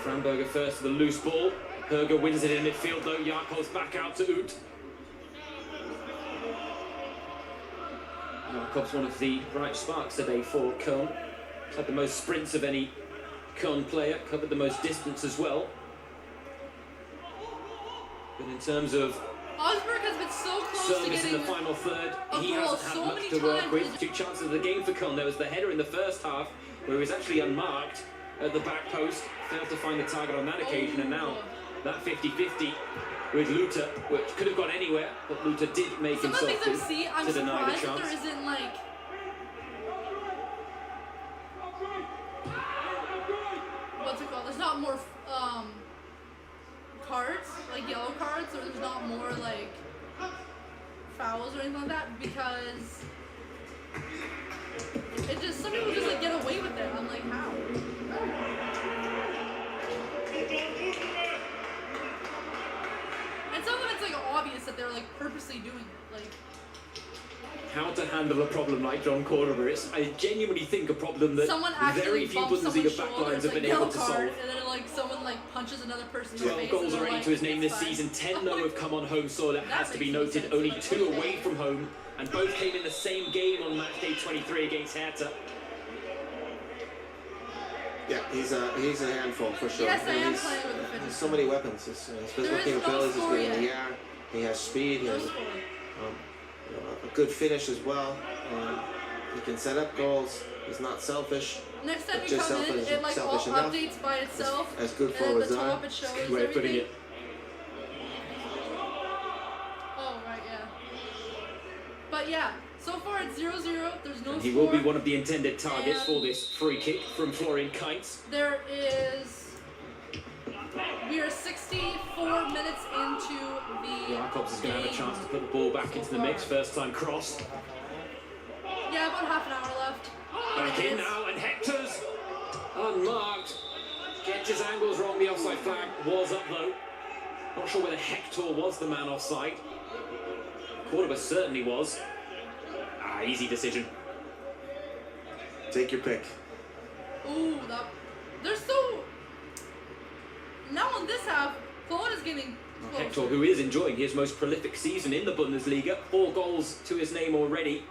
Framberger first to the loose ball. Herger wins it in midfield though. Jakobs back out to Oot. Jakobs one of the bright sparks today for Cologne. Had the most sprints of any Cologne player. Covered the most distance as well. But in terms of Augsburg has been so close to service in the getting final third, a he goal hasn't had so much many to work times. with. 2 chances of the game for Cologne. There was the header in the first half where he was actually unmarked at the back post. Failed to find the target on that occasion, and now that 50-50 with Luther, which could have gone anywhere, but Luther did make some of the himself things I see, I'm to deny the surprised that chance. there isn't like what's it called? There's not more cards, like yellow cards, or there's not more like fouls or anything like that, because it just, some people just like get away with it. I'm like, how? And some of it's like obvious that they're like purposely doing it, like. How to handle a problem like John Cordoba. I genuinely think a problem that Someone actually very few bumps Bundesliga someone's backlines shoulder, have it's been like able yellow to card, solve. and then like someone like punches another person in the 12 face. goals and they're already like, to his name this "It's fine." season. 10 I'm though like, have come on home soil. It that has to be makes no noted. sense. Only Like, 2 okay. away from home, and both came in the same game on match day 23 against Hertha. Yeah, he's a handful for sure. Yes, I am He's- playing with the fidget He's so many weapons. His physical There is no capabilities, he's score good in the yet. air, he has speed, he No has score. you know, a good finish as well. He can set up goals. He's not selfish. Next time you Just come in, selfish- it like all selfish enough. updates by itself. As good and forwards at the are. top it shows Good way of putting everything. it. Oh right, yeah. But yeah, so far it's 0-0. There's no And he score. will be one of the intended targets And- for this free kick from Florian Kainz. There is We are 64 minutes into the Jacobs is going to have a game chance to put the ball back so into the far. mix. First time cross. Yeah, about half an hour left. Back It in is. now, and Hector's unmarked. Gets his angles wrong. The offside flag was up though. Not sure whether Hector was the man offside. Cordoba certainly was. Easy decision. Take your pick. Ooh, they're so. Now in this half, Cologne is getting closer. Hector, who is enjoying his most prolific season in the Bundesliga, 4 goals to his name already.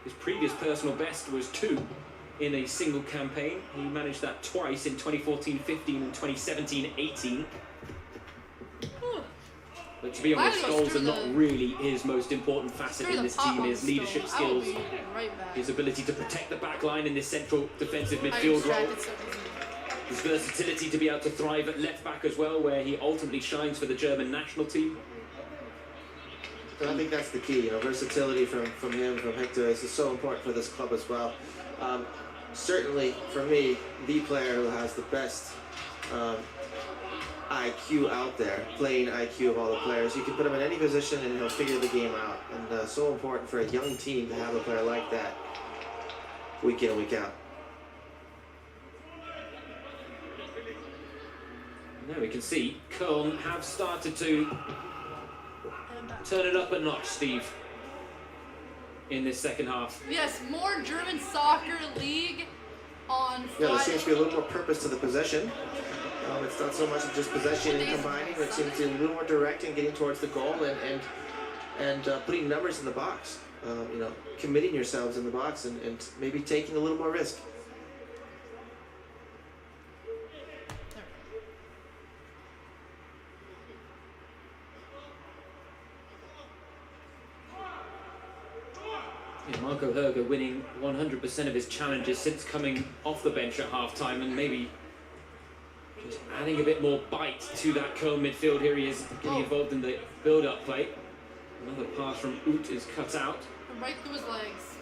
His previous personal best was 2 in a single campaign. He managed that twice in 2014-15 and 2017-18. But to be honest, I'll go goals are through not the- really his most important facet Through in the this pop team. on His leadership stove. I will skills, be right back. his ability to protect the back line in this central defensive I midfield role, distracted so easily. his versatility to be able to thrive at left back as well, where he ultimately shines for the German national team. And I think that's the key, versatility from him, from Hector, is so important for this club as well. Certainly, for me, the player who has the best IQ out there, playing IQ of all the players. You can put him in any position and he'll figure the game out. And so important for a young team to have a player like that week in and week out. Now we can see Cologne have started to turn it up a notch, Steve, in this second half. Yes, more German soccer league on Yeah, there Friday. seems to be a little more purpose to the possession. It's not so much of just possession and combining, but it seems to be a little more direct and getting towards the goal and putting numbers in the box. Committing yourselves in the box and maybe taking a little more risk. Yeah, Marco Herger winning 100% of his challenges since coming off the bench at half-time, and maybe just adding a bit more bite to that Cologne midfield. Here he is getting involved in the build-up play. Another pass from Ut is cut out. Right through his legs.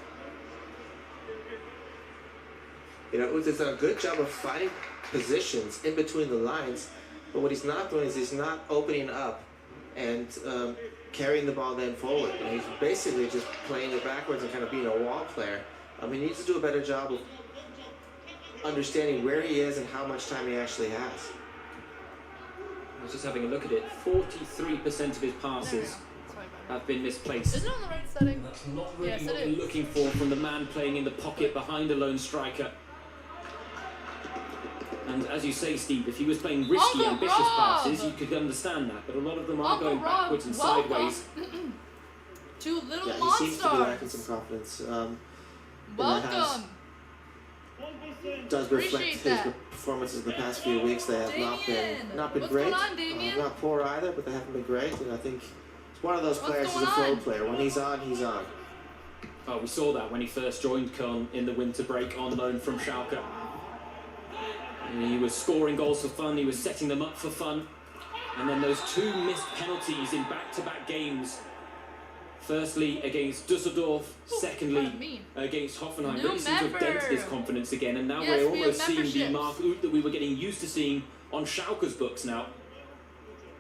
Ut has done a good job of finding positions in between the lines, but what he's not doing is he's not opening up and carrying the ball then forward. And he's basically just playing it backwards and kind of being a wall player. He needs to do a better job of understanding where he is and how much time he actually has. I was just having a look at it. 43% of his passes have been misplaced. Isn't it on the right setting? That's not really Yes, what it you're is. looking for from the man playing in the pocket behind a lone striker. And as you say, Steve, if he was playing risky, Uncle ambitious Rob! passes, you could understand that. But a lot of them are Uncle going Rob, backwards and welcome sideways. to Little Yeah, he seems to be lacking Monsters. some confidence. And that Welcome. does reflect Appreciate his that. performances in the past few weeks. They have not Damien, been what's great. going on, Damien? Not poor either, but they haven't been great. And I think it's one of those What's players who's a going flow on? player. When he's on, he's on. Oh, we saw that when he first joined Cologne in the winter break on loan from Schalke. And he was scoring goals for fun, he was setting them up for fun. And then those 2 missed penalties in back-to-back games. Firstly against Düsseldorf, secondly pardon me. against Hoffenheim. New Really seems to have dented member. his confidence again, and now Yes, we're we have almost seeing the memberships. Mark Uth that we were getting used to seeing on Schalke's books now.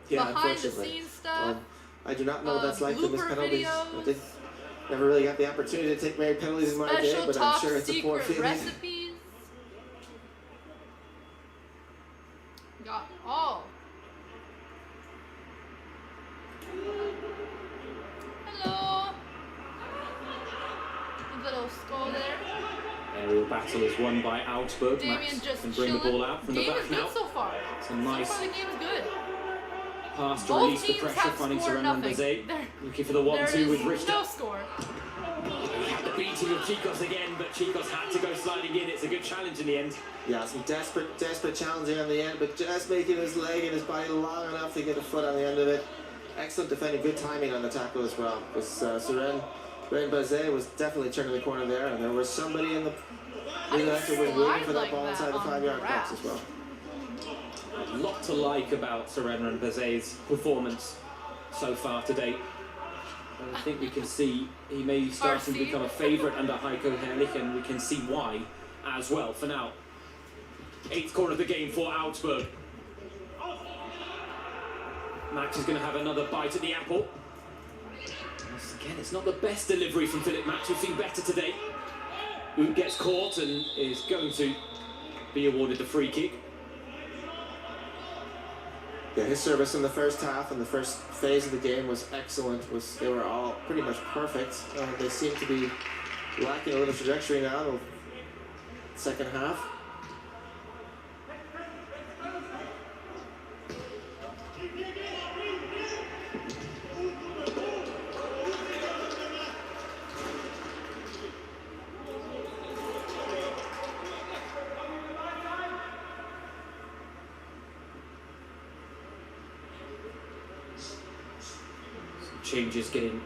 Yeah, Behind the unfortunately. scenes stuff. I do not know what that's like to miss blooper penalties. videos. I did, never really got the opportunity to take many penalties in my day, Special but I'm top sure it's a poor secret feeling. recipes. Got all. Hello. A little skull there. Aerial battle is won by Augsburg. Damien Max just can bring the chilling. ball out from the Game is back good now. so far. It's a nice So far the game is good. pass to Both release the teams pressure, have finding scored Serena and nothing. Bazet. There- Looking for the There 1-2 with is Richter. no score. He had the beating of Chicos again, but Chicos had to go sliding in. It's a good challenge in the end. Yeah, some desperate challenging on the end, but just making his leg and his body long enough to get a foot on the end of it. Excellent defending, good timing on the tackle as well. Because Serena Bazet was definitely turning the corner there, and there was somebody in the after was waiting for that slide ball like inside that the on 5-yard box grass. as well. A lot to like about Serena and Bazet's performance so far today. I think we can see he may be starting to RC. become a favourite under Heiko Herrlich, and we can see why as well for now. 8th corner of the game for Augsburg. Max is going to have another bite at the apple. Once again, it's not the best delivery from Philip Max. We've seen better today. Oud gets caught and is going to be awarded the free kick. Yeah, his service in the first half and the first phase of the game was excellent. They were all pretty much perfect. They seem to be lacking a little trajectory now in the second half. Changes getting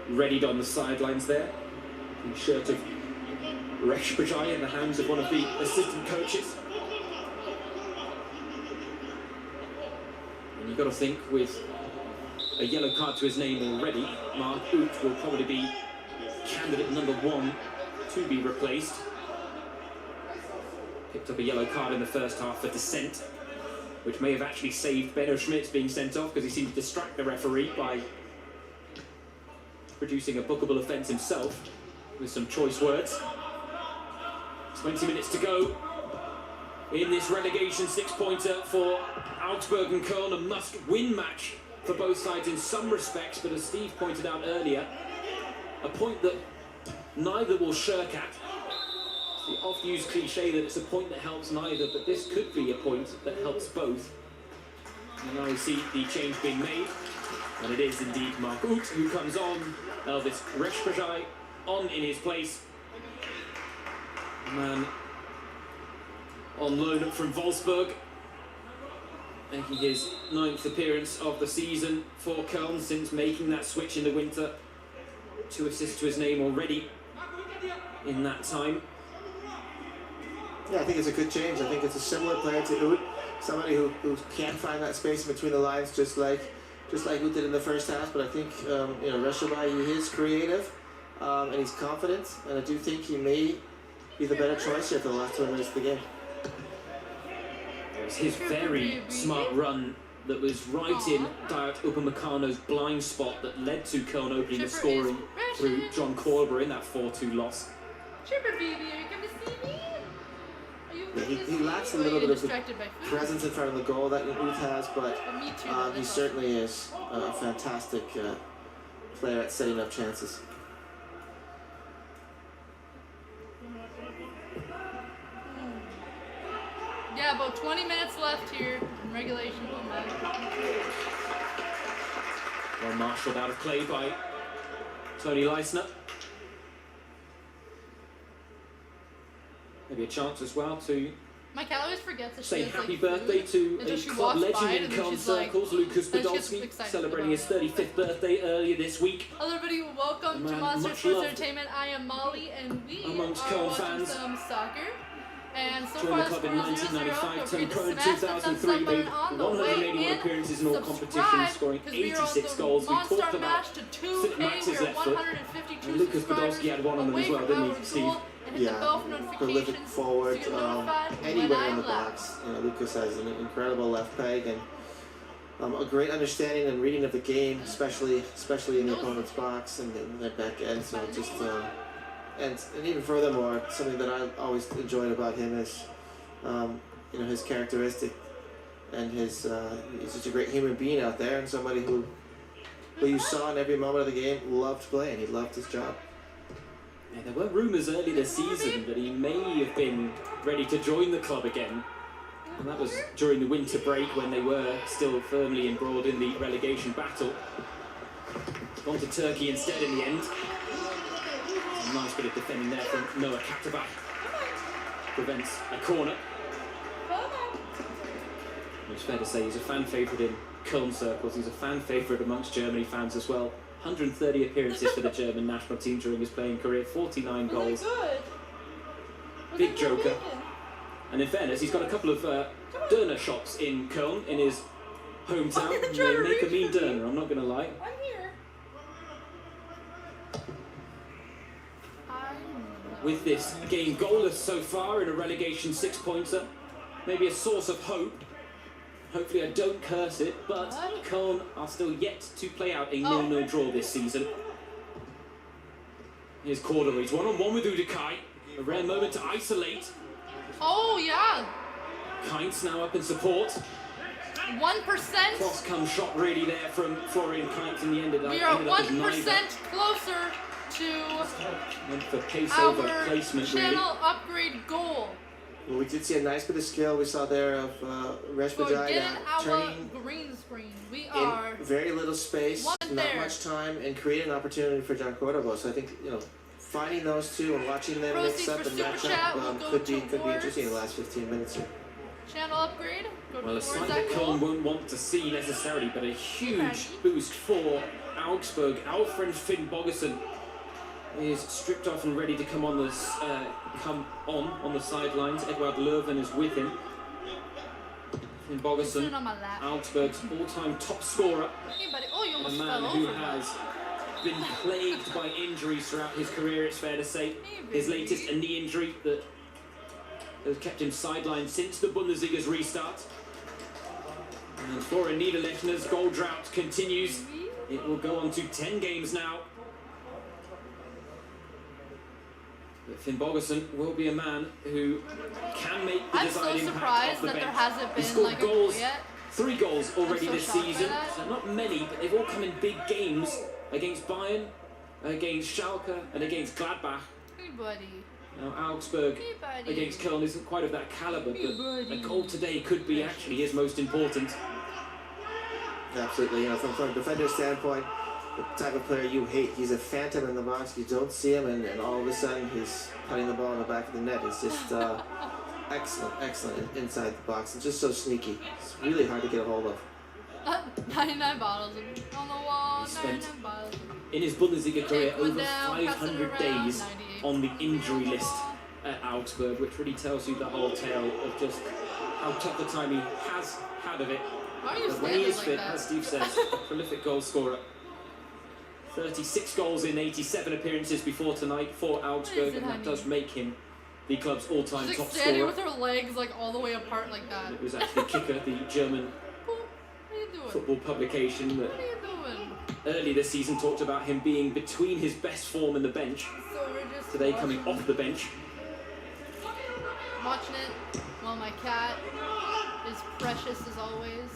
readied on the sidelines there. The shirt of Reshbajai in the hands of one of the assistant coaches. And you've got to think, with a yellow card to his name already, Mark Oud will probably be candidate number 1 to be replaced. Picked up a yellow card in the first half for dissent, which may have actually saved Benno Schmitz being sent off, because he seemed to distract the referee by producing a bookable offence himself with some choice words. 20 minutes to go in this relegation 6-pointer for Augsburg and Cologne. A must-win match for both sides in some respects, but as Steve pointed out earlier, a point that neither will shirk at. It's the oft-used cliche that it's a point that helps neither, but this could be a point that helps both. And now we see the change being made, and it is indeed Mark Oud who comes on. Elvis Reshbajai on in his place. A man on loan from Wolfsburg, making his 9th appearance of the season for Cologne since making that switch in the winter. 2 assists to his name already in that time. Yeah, I think it's a good change. I think it's a similar player to Oud, somebody who can find that space in between the lines, just like Oud did in the first half. But I think Reshbajai, he is creative and he's confident, and I do think he may be the better choice here for the last 20 minutes of the game. It was his very smart run that was right in Dayot Upamecano's blind spot that led to Cologne opening the scoring through John Corber in that 4-2 loss. Chipper baby, are you coming to see me? Yeah, he lacks a little bit of the presence in front of the goal that Oud has, but he certainly is a fantastic player at setting up chances. Yeah, about 20 minutes left here in regulation. Well marshalled out of play by Tony Leisner. Maybe a chance as well to my cat always forgets that say she has, happy like, birthday to a club legend in Cologne circles, Lukas Podolski, celebrating his 35th birthday earlier this week. Hello everybody, welcome to Monster Sports Entertainment. I am Molly, and we amongst are Cologne watching fans. some soccer. And so Joined far the club in 1995, turned pro in smash the thumbs 2003, up button made on the 181 way in. appearances in all competitions, Subscribe, scoring 'cause we are on 86 the goals. We Monster talked about Mash to Philip 2K. Max's We're left foot. 152 And Lukas subscribers Podolski had one on them as away well, from didn't our he, Steve? goal. And hit the bell for Yeah, prolific notifications forward, so you're notified anywhere when in I'm the live. box. Lukas has an incredible left peg and a great understanding and reading of the game, especially in the opponent's box and in their back end. So just and even furthermore, something that I always enjoyed about him is his characteristic and he's such a great human being out there, and somebody who you saw in every moment of the game loved playing. He loved his job. Yeah, there were rumours early this season that he may have been ready to join the club again. And that was during the winter break when they were still firmly embroiled in the relegation battle. Gone to Turkey instead in the end. A nice bit of defending there from Noah Kaptaback. Prevents a corner. It's fair to say he's a fan favourite in Cologne circles. He's a fan favourite amongst Germany fans as well. 130 appearances for the German national team during his playing career, 49 goals. Big joker. And in fairness, he's got a couple of Döner shops in Cologne, in his hometown. They make a mean Döner, I'm not going to lie. I'm here. With this game goalless so far in a relegation 6-pointer, maybe a source of hope Hopefully I don't curse it, but What? Cologne are still yet to play out a 0-0 draw this season. Here's Cordoba, he's one-on-one with Udekai. A rare moment to isolate. Oh, yeah. Kainz now up in support. 1%. Cross-come shot really there from Florian Kainz in the end. We are 1% closer to Went for pace over our placement really. channel upgrade goal. Well, we did see a nice bit of skill we saw there of Reshbajai Getting our turning green screen. We are in very little space, One not there. much time, and creating an opportunity for John Cordoba. So I think, you know, finding those two and watching them mix Proceeds up for and Super match Chat will up go could be towards- interesting in the last 15 minutes here. channel upgrade. Go Well, a towards sight that that goal. Cologne won't want to see necessarily, but a huge Maggie. boost for Augsburg. Our friend Finn Bogerson is stripped off and ready to come on the sidelines. Edward Löwen is with him. Finn Sitting Bogerson, on my lap. Augsburg's all-time top scorer, Hey, buddy. Oh, you a almost man fell who over. has been plagued by injuries throughout his career, it's fair to say. Hey, His baby. latest, a knee injury that has kept him sidelined since the Bundesliga's restart. And for Niederlechner's goal drought continues. It will go on to 10 games now. But Finn Bogerson will be a man who can make the I'm so desired impact surprised off the that bench. there hasn't He been scored like a goal goals, yet. 3 goals already so this shocked by season. that. So not many, but they've all come in big games against Bayern, against Schalke, and against Gladbach. Hey, buddy. Now Augsburg Hey, buddy. against Cologne isn't quite of that caliber, Hey, but a buddy. goal today could be actually his most important. Absolutely, you know, from a defender's standpoint, the type of player you hate. He's a phantom in the box. You don't see him, and all of a sudden he's putting the ball in the back of the net. It's just excellent inside the box, and just so sneaky. It's really hard to get a hold of. 99 bottles on the wall. He spent 99 bottles. in his Bundesliga career Take one over down, pass it 500 around, days 98 on the injury on the list wall. at Augsburg, which really tells you the whole tale of just how tough the time he has had of it. Why are you But when he standing is like fit, that? as Steve says, a prolific goal scorer. 36 goals in 87 appearances before tonight for Augsburg, it, and that honey? does make him the club's all-time She's top like standing scorer. with her legs like all the way apart like that. It was actually Kicker, the German What are you doing? football publication, that What are you doing? early this season talked about him being between his best form and the bench. So we're just Today coming off the bench. watching it while my cat is precious as always.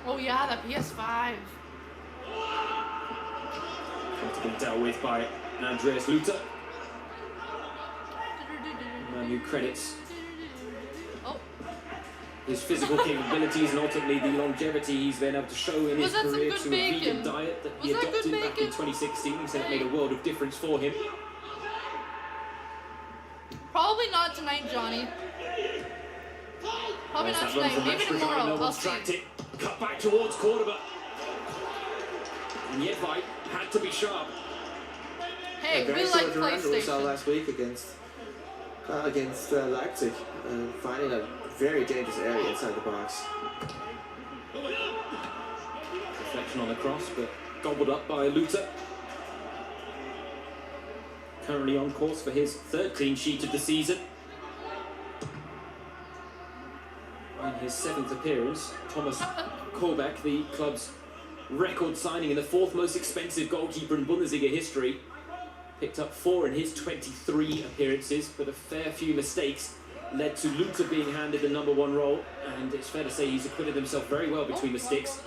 Oh yeah, the PS5. Comfortably dealt with by Andreas Luther, a man who credits Oh, his physical capabilities and ultimately the longevity he's been able to show in Was his that some career good to a bacon? vegan diet that he Was that good adopted back in bacon? 2016. He said it made a world of difference for him. probably not tonight, Johnny. Probably There's not that run tonight. from Maybe Rashford. tomorrow. I'll Nobles see. tracked it, cut back towards Cordoba. And Jedwai had to be sharp. Hey, Very we similar like to Randall we saw PlayStation. last week against Leipzig, finding a very dangerous area inside the box. Deflection on the cross, but gobbled up by Luther. Currently on course for his 3rd clean sheet of the season. In his 7th appearance, Thomas Korbek, the club's record signing and the 4th most expensive goalkeeper in Bundesliga history, picked up 4 in his 23 appearances, but a fair few mistakes led to Luther being handed the #1 role, and it's fair to say he's acquitted himself very well between the sticks.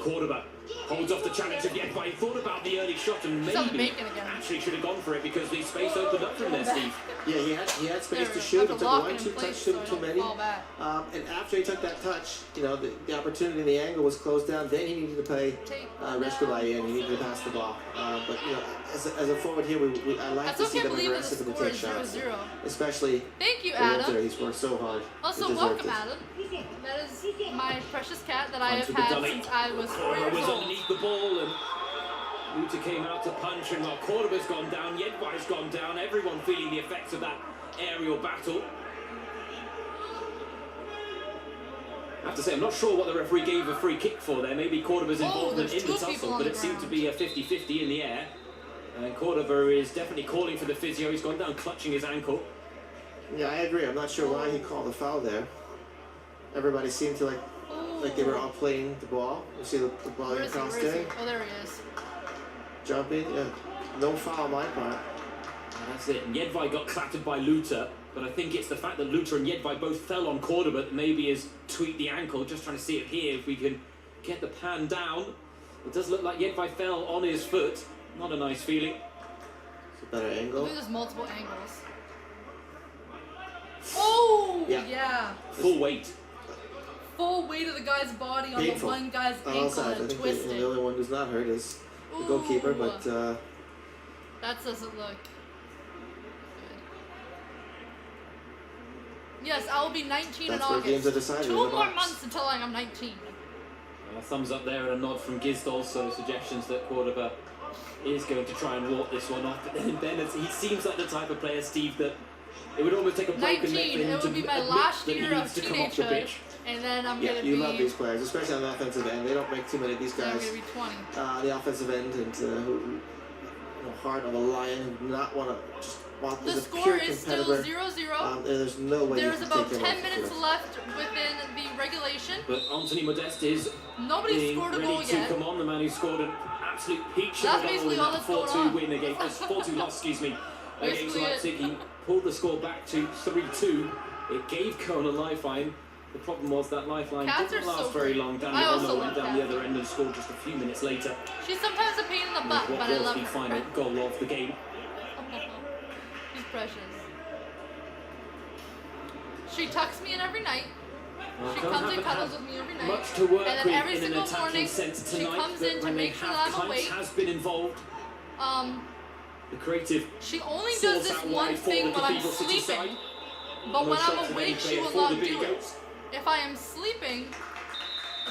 Cordoba holds off the challenge of Jedwai. He thought about the early shot and Some maybe bacon again. actually should have gone for it because the space opened up from there, Steve. Yeah, he had space There, to shoot. have He to took lock one, it in two place touch so I too don't many. fall back. And after he took that touch, you know, the opportunity, the angle was closed down. Then he needed to play Reshbajai in. He needed to pass the ball. But you know, as a forward here, I like I to still see can't them believe that the aggressive and score take is shots, 0-0. especially Thank you, for Luther. Adam. He's worked so hard. Also, He deserved welcome, it. Adam. That is my precious cat that I Onto have the had dummy. since I was 4 Cordoba years was old. underneath the ball and Luther came out to punch, and while Cordoba's gone down, Jedwai's gone down, everyone feeling the effects of that aerial battle. I have to say, I'm not sure what the referee gave a free kick for there. Maybe Cordoba's involvement there's in the two people tussle, on but the it seemed to ground. be a 50-50 in the air. And Cordova is definitely calling for the physio. He's gone down clutching his ankle. Yeah, I agree. I'm not sure why he called the foul there. Everybody seemed to like they were all playing the ball. You see the ball Where is he? across Where is there, he? Oh, there he is. jumping. Yeah, no foul on my part. And that's it. And Jedvaj got clattered by Luther, but I think it's the fact that Luther and Jedvaj both fell on Cordoba that maybe has tweaked the ankle. Just trying to see it here if we can get the pan down. It does look like Jedvaj fell on his foot. Not a nice feeling. It's a better I angle. think there's multiple angles. Oh, Yeah. yeah. Full weight. Full weight of the guy's body on Painful. the one guy's On all ankle sides. I and think twisted. the only one who's not hurt is the goalkeeper, Ooh. but That doesn't look good. Yes, I will be 19 in that's where August. games are decided. 2 in the more box. months until I'm 19. A thumbs up there and a nod from Gisdol, so suggestions that Cordoba is going to try and walk this one off. But then Ben, he seems like the type of player, Steve, that it would almost take a broken neck 19, for him it to would be my admit last that he year needs of to come off the teenagehood, pitch. and then I'm Yeah, gonna you be. love these players, especially on the offensive end. They don't make too many of these then I'm guys gonna be 20. on the offensive end, and who heart of a lion, who not want to just want The as a score pure is still competitor. 0-0. And there's no way There's you can about take 10 them minutes off. left within the regulation. But Anthony Modeste is Nobody's being scored a ready goal to yet. come on. The man who scored an absolute peach That's of a goal basically in all that that's going 4-2 on. win against 4-2 loss, excuse me, against Basically Leipzig. He pulled the score back to 3-2. It gave Cologne a lifeline. The problem was that lifeline Cats didn't are so last very great. long. Danny I also Olmo love went down the cats. other end and scored just a few minutes later. She's sometimes a pain in the butt, What but I was love the her. final goal of the game? She's precious. She tucks me in every night. Well, She Cologne comes and haven't cuddles had with me every night. much to work And then with every in an single attacking morning, sense she tonight, comes but in to when they make sure have that I'm Kuntz awake. has been involved. The creative She only source does this out one wide for thing the when I'm Cathedral City sleeping. side. But No when shots I'm of any awake, she player will for the not Big do it. Goats. If I am sleeping,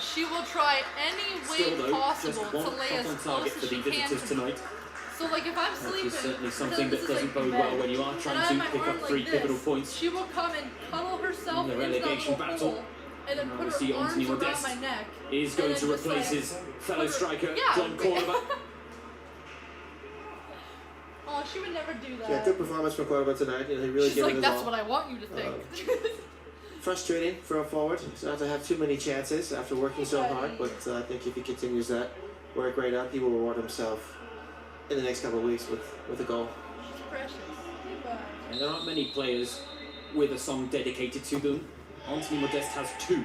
she will try any Still way though, possible just to one lay shot as on close target as for she the can visitors to me. tonight. So like if I'm Which sleeping, is certainly pretend something this that is, doesn't like, bode bed, well when you are and trying I have to my pick arm up like 3 this, pivotal points. She will come and cuddle herself In the into that relegation little battle. hole, and then Now put we her see arms Anthony around Modeste my neck. is and going then to just, replace like, his fellow put her- striker, Yeah. John Cordoba. Oh, she would never do that. Yeah, good performance from Cordoba tonight. He really She's gave like, it his that's all. what I want you to think. Frustrating for a forward, so not to have too many chances after working so hard, but I think if he continues that work right up, he will reward himself in the next couple of weeks with a goal. She's precious. And there aren't many players with a song dedicated to them. Anthony Modeste has 2.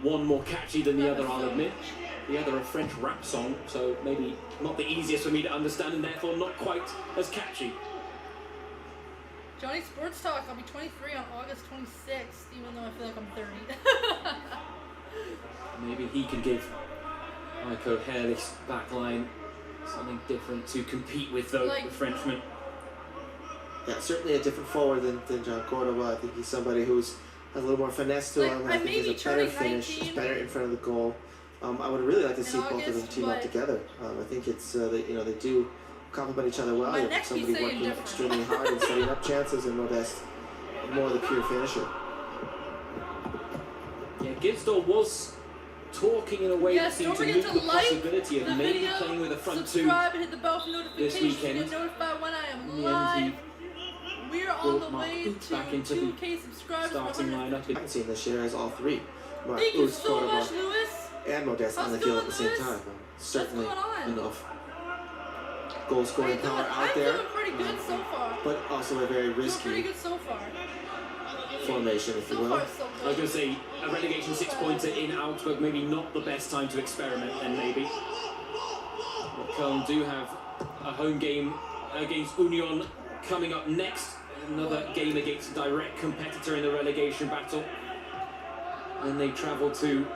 One more catchy than the other, I'll admit. The other a French rap song, so maybe not the easiest for me to understand and therefore not quite as catchy. Johnny Sports Talk, I'll be 23 on August 26th, even though I feel like I'm 30. Maybe he can give Iko Hairless backline something different to compete with, though, Like- the Frenchman. Yeah, certainly a different forward than John Cordoba. I think he's somebody who's has a little more finesse to Like, him. I I think may he's be a better turning finish, 19 better in front of the goal. I would really like to see both of them August, team up but- together. I think it's they do complement each other well. My You have neck be somebody saying working different. extremely hard and setting up chances, and Modeste more the pure finisher. Yeah, Gisdol was talking in a way that Yes, seemed don't to forget move to the like possibility of the maybe video, playing with a front 2 subscribe, and hit the bell for notifications weekend. to get notified when I am In the end, live. We are on brought the Mark way Booth to back into the 2K subscribers. starting 100. lineup. I haven't seen this year as all three. Mark Thank you Booth, so Cordoba, much, Lewis. and Modeste on How's the it field going, at the same Lewis? time. Certainly going on? enough goal scoring How you power doing? out I'm there, doing pretty good so far. but also a very Doing pretty risky good so far. formation, if you So will. far, so I was good. going to say, a relegation 6-pointer in Augsburg, maybe not the best time to experiment then, maybe. But Cologne do have a home game against Union coming up next. Another game against a direct competitor in the relegation battle. Then they travel to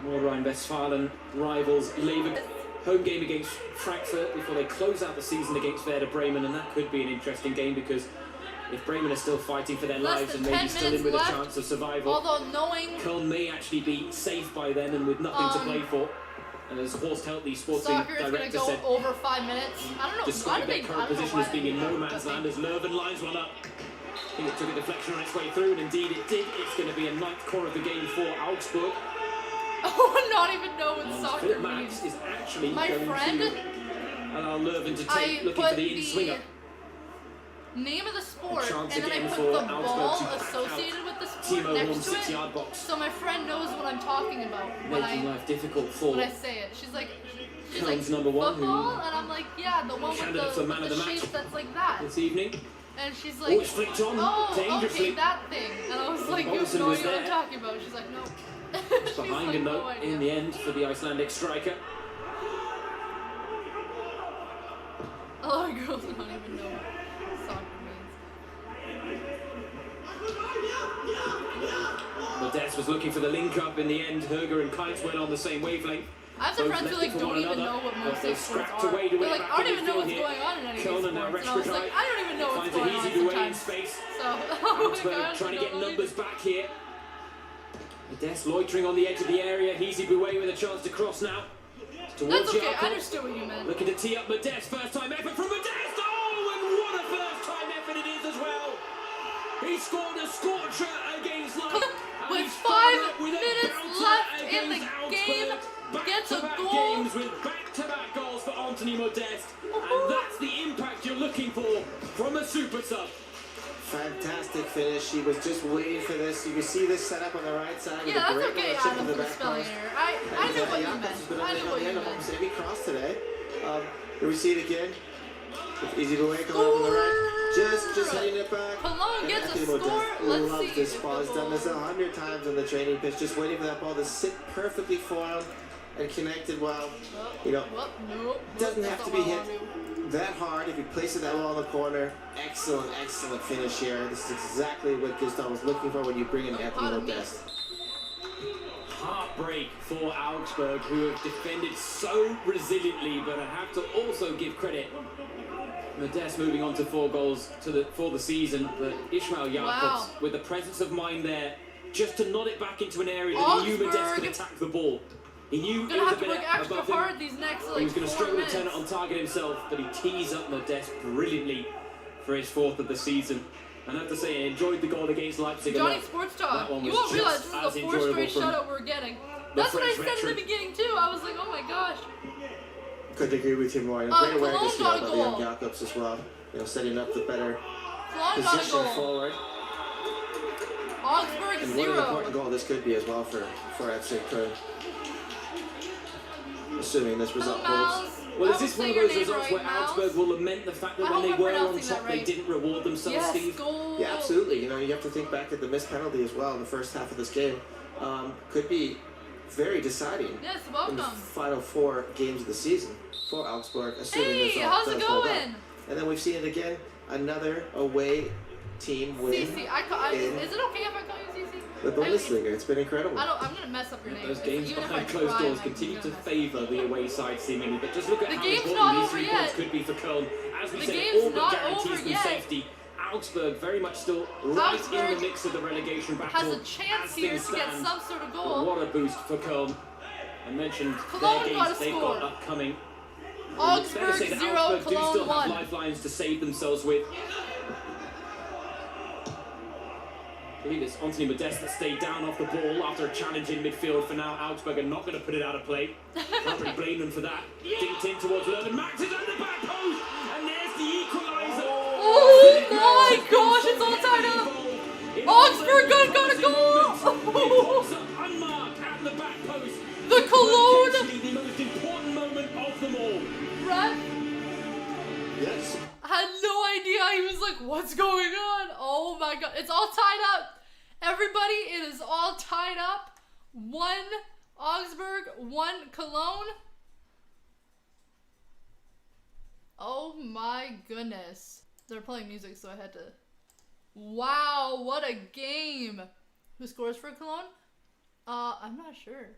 more Rhine-Westphalen rivals Leverkusen. Home game against Frankfurt before they close out the season against Werder Bremen, and that could be an interesting game because if Bremen are still fighting for their Less lives than and maybe 10 still in minutes with left. a chance of survival, Although knowing Cologne may actually be safe by then and with nothing to play for. As Horst Held, the sporting soccer is going to director, go said, over 5 minutes. I don't know. described their I current don't know position why as being they in do no it, man's but land as Leuven lines one up. think it took a deflection on its way through, and indeed it did. It's going to be a ninth corner of the game for Augsburg. Oh, not even know what soccer Philip means. Max is actually My going friend, to allow Leuven to I take, looking put for the in-swinger. name of the sport, chance and then I again put for the Augsburg ball to back associated out with the sport Timo next Horn's to it. 6-yard box. So my friend knows what I'm talking about Making life difficult for when I say it. She's like Cologne's number one, football, and I'm like, yeah, the one with candidate for man the of the shape match that's like that. this evening. And she's Oh, like, it's flicked on oh, dangerously. okay, that thing. And I was like, you have Olsen no was idea what I'm there. talking about. She's like, no. She's Behind like, him no though, idea. in the end, for the Icelandic striker. A lot of girls don't even know what soccer means. Modeste was looking for the link up in the end. Herger and Kites went on the same wavelength. I have some Both friends who left like it for don't one even another. know what But most they of sports scrapped are. away to They're win like, back I don't in even know what's midfield here. going on in any of these Cologne now sports. And I was like, Rexbridge I don't even know what's finds a going on easy way in sometimes. space. So, oh my Augsburg gosh, trying to I get don't know numbers back here. Modeste loitering on the edge of the area. Heezy Bouet with a chance to cross now. Towards That's okay, I Jakob. understood what you meant. Looking to tee up Modeste. First time effort from Modeste. Oh, and what a first time effort it is as well. He scored a scorcher against Leipzig. With 5 minutes left in the game, gets a Back-to-back goal. games with back-to-back goals for Anthony Modeste. And that's the impact you're looking for from a super sub. Fantastic finish. He was just waiting for this. You can see this set up on the right side. with Yeah, a that's great okay, little chip Adam, in the for the back spelling post. error. I know what you Jakobs meant. has been I on know the what you end of meant. almost every cross today. Here we see it again. Easy to wake up on the right. Just heading it back. Cologne And gets a Anthony score. Modeste Let's loves see this if ball. the He's done this ball- 100 times on the training pitch, just waiting for that ball to sit perfectly for him and connected well. You know, Nope. doesn't That's have to not be what I hit wanna do. that hard. If you place it that well in the corner, excellent finish here. This is exactly what Gustav was looking for when you bring in Anthony pardon me. Modeste. Heartbreak for Augsburg, who have defended so resiliently, but I have to also give credit. Modeste moving on to 4 goals for the season, but Ishmael Jakobs with the presence of mind there, just to nod it back into an area that he knew Modeste could attack the ball. He knew Gonna it was have a to bit work extra above him. hard these next He like was going to 4 struggle to turn it minutes. on target himself, but he tees up Modeste brilliantly for his 4th of the season. And I have to say, I enjoyed the goal against Leipzig a Johnny lot. Sports That Talk. one You was won't realize just this as is the 4th straight enjoyable from shutout we're getting. That's what I French said in veteran. the beginning too. I was like, oh my gosh. Couldn't agree with you more. Great awareness Cologne got a by the young goal. Jakobs as well. You know, setting up the better Cologne got a position goal. forward. Augsburg And what an important 0. goal this could be as well for FC Köln. Assuming this result holds. Well, I is this would one of say your those name results right, where Mouse. Augsburg will lament the fact that I when hope they I'm were on pronouncing top, that they right. didn't reward themselves, Yes, Steve? goal. Yeah, absolutely. You know, you have to think back at the missed penalty as well in the first half of this game. Could be very deciding Yes, in the welcome. final 4 games of the season for Augsburg, assuming Hey, this all how's it does hold up. going? And then we've seen it again, another away team win CC. in Is it okay if I call you CC? the Bundesliga. It's been incredible. I'm gonna mess up your name. Those games Even if behind I closed try, doors I'm continue to gonna mess up. favour the away side seemingly, but just look at The how game's important not these over 3 yet. points could be for Cologne. As we The said, game's all but not guarantees over them yet. safety. Augsburg very much still right in Augsburg the mix of the relegation battle. Has a chance as here things to get stand. some sort of But goal. what a boost for Cologne. I mentioned Cologne their got games a they've score. got upcoming. It's fair to Augsburg say that 0, Augsburg do Cologne still have 1. lifelines to save themselves with. I believe it's Anthony Modeste that stayed down off the ball after a challenge in midfield. For now, Augsburg are not going to put it out of play. Can't really blame them for that. Dinked in towards Leuven. Max is at the back post, and there's the equaliser. Oh my gosh, it's all tied up. Augsburg got a goal. Unmarked at the back post. The Cologne Potentially the most important moment of them all. ref Yes. had no idea. He was like, what's going on? Oh my god. It's all tied up. Everybody, it is all tied up. 1 Augsburg, 1 Cologne. Oh my goodness. They're playing music, so I had to. Wow, what a game. Who scores for Cologne? I'm not sure.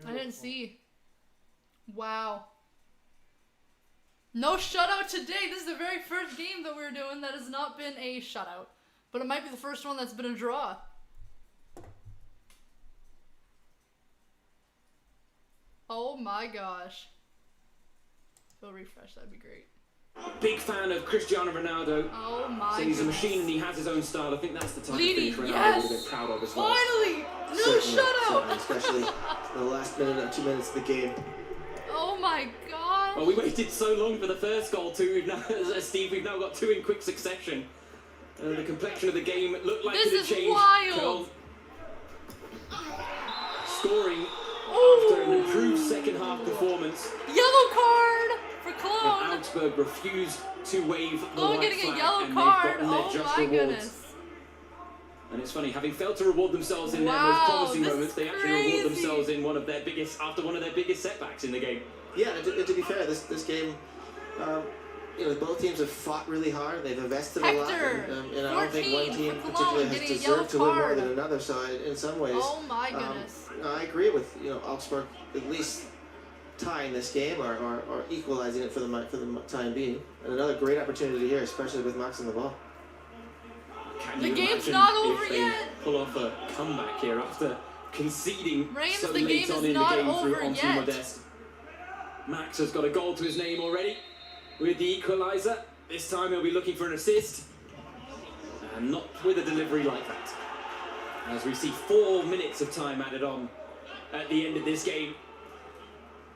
I didn't see. Wow. No shutout today. This is the very first game that we're doing that has not been a shutout. But it might be the first one that's been a draw. Oh my gosh. Go refresh, that'd be great. Big fan of Cristiano Ronaldo. Oh my So he's a goodness. machine and he has his own style. I think that's the type Leading, of finish Ronaldo yes! would have been proud of as well. Finally! No Certainly, shutout! especially the last minute or 2 minutes of the game. Oh my god! Well, we waited so long for the first goal too. We've now, Steve, we've now got 2 in quick succession. The complexion of the game looked like This it had is changed. wild. Cologne scoring Ooh. after an improved second half performance. Yellow card for But Cologne! Augsburg refused to wave the Cologne white getting a flag, yellow and card! they've gotten their Oh just my rewards. goodness. And it's funny, having failed to reward themselves in their most Wow, promising this moments, is they actually crazy. reward themselves in one of their biggest setbacks in the game. Yeah, and to be fair, this game, you know, both teams have fought really hard. They've invested a lot, Hector, and I don't think one 14 team for particularly Cologne, has getting a yellow deserved to win more card. than another. So in some ways, Oh my goodness. I agree with Augsburg at least tying this game or equalizing it for the time being. And another great opportunity here, especially with Max on the ball. Can The you game's imagine not over if they yet. pull off a comeback here after conceding Reigns, so the late game on is in the not game over through onto yet. Modeste? Max has got a goal to his name already with the equaliser. This time he'll be looking for an assist, and not with a delivery like that. As we see 4 minutes of time added on at the end of this game.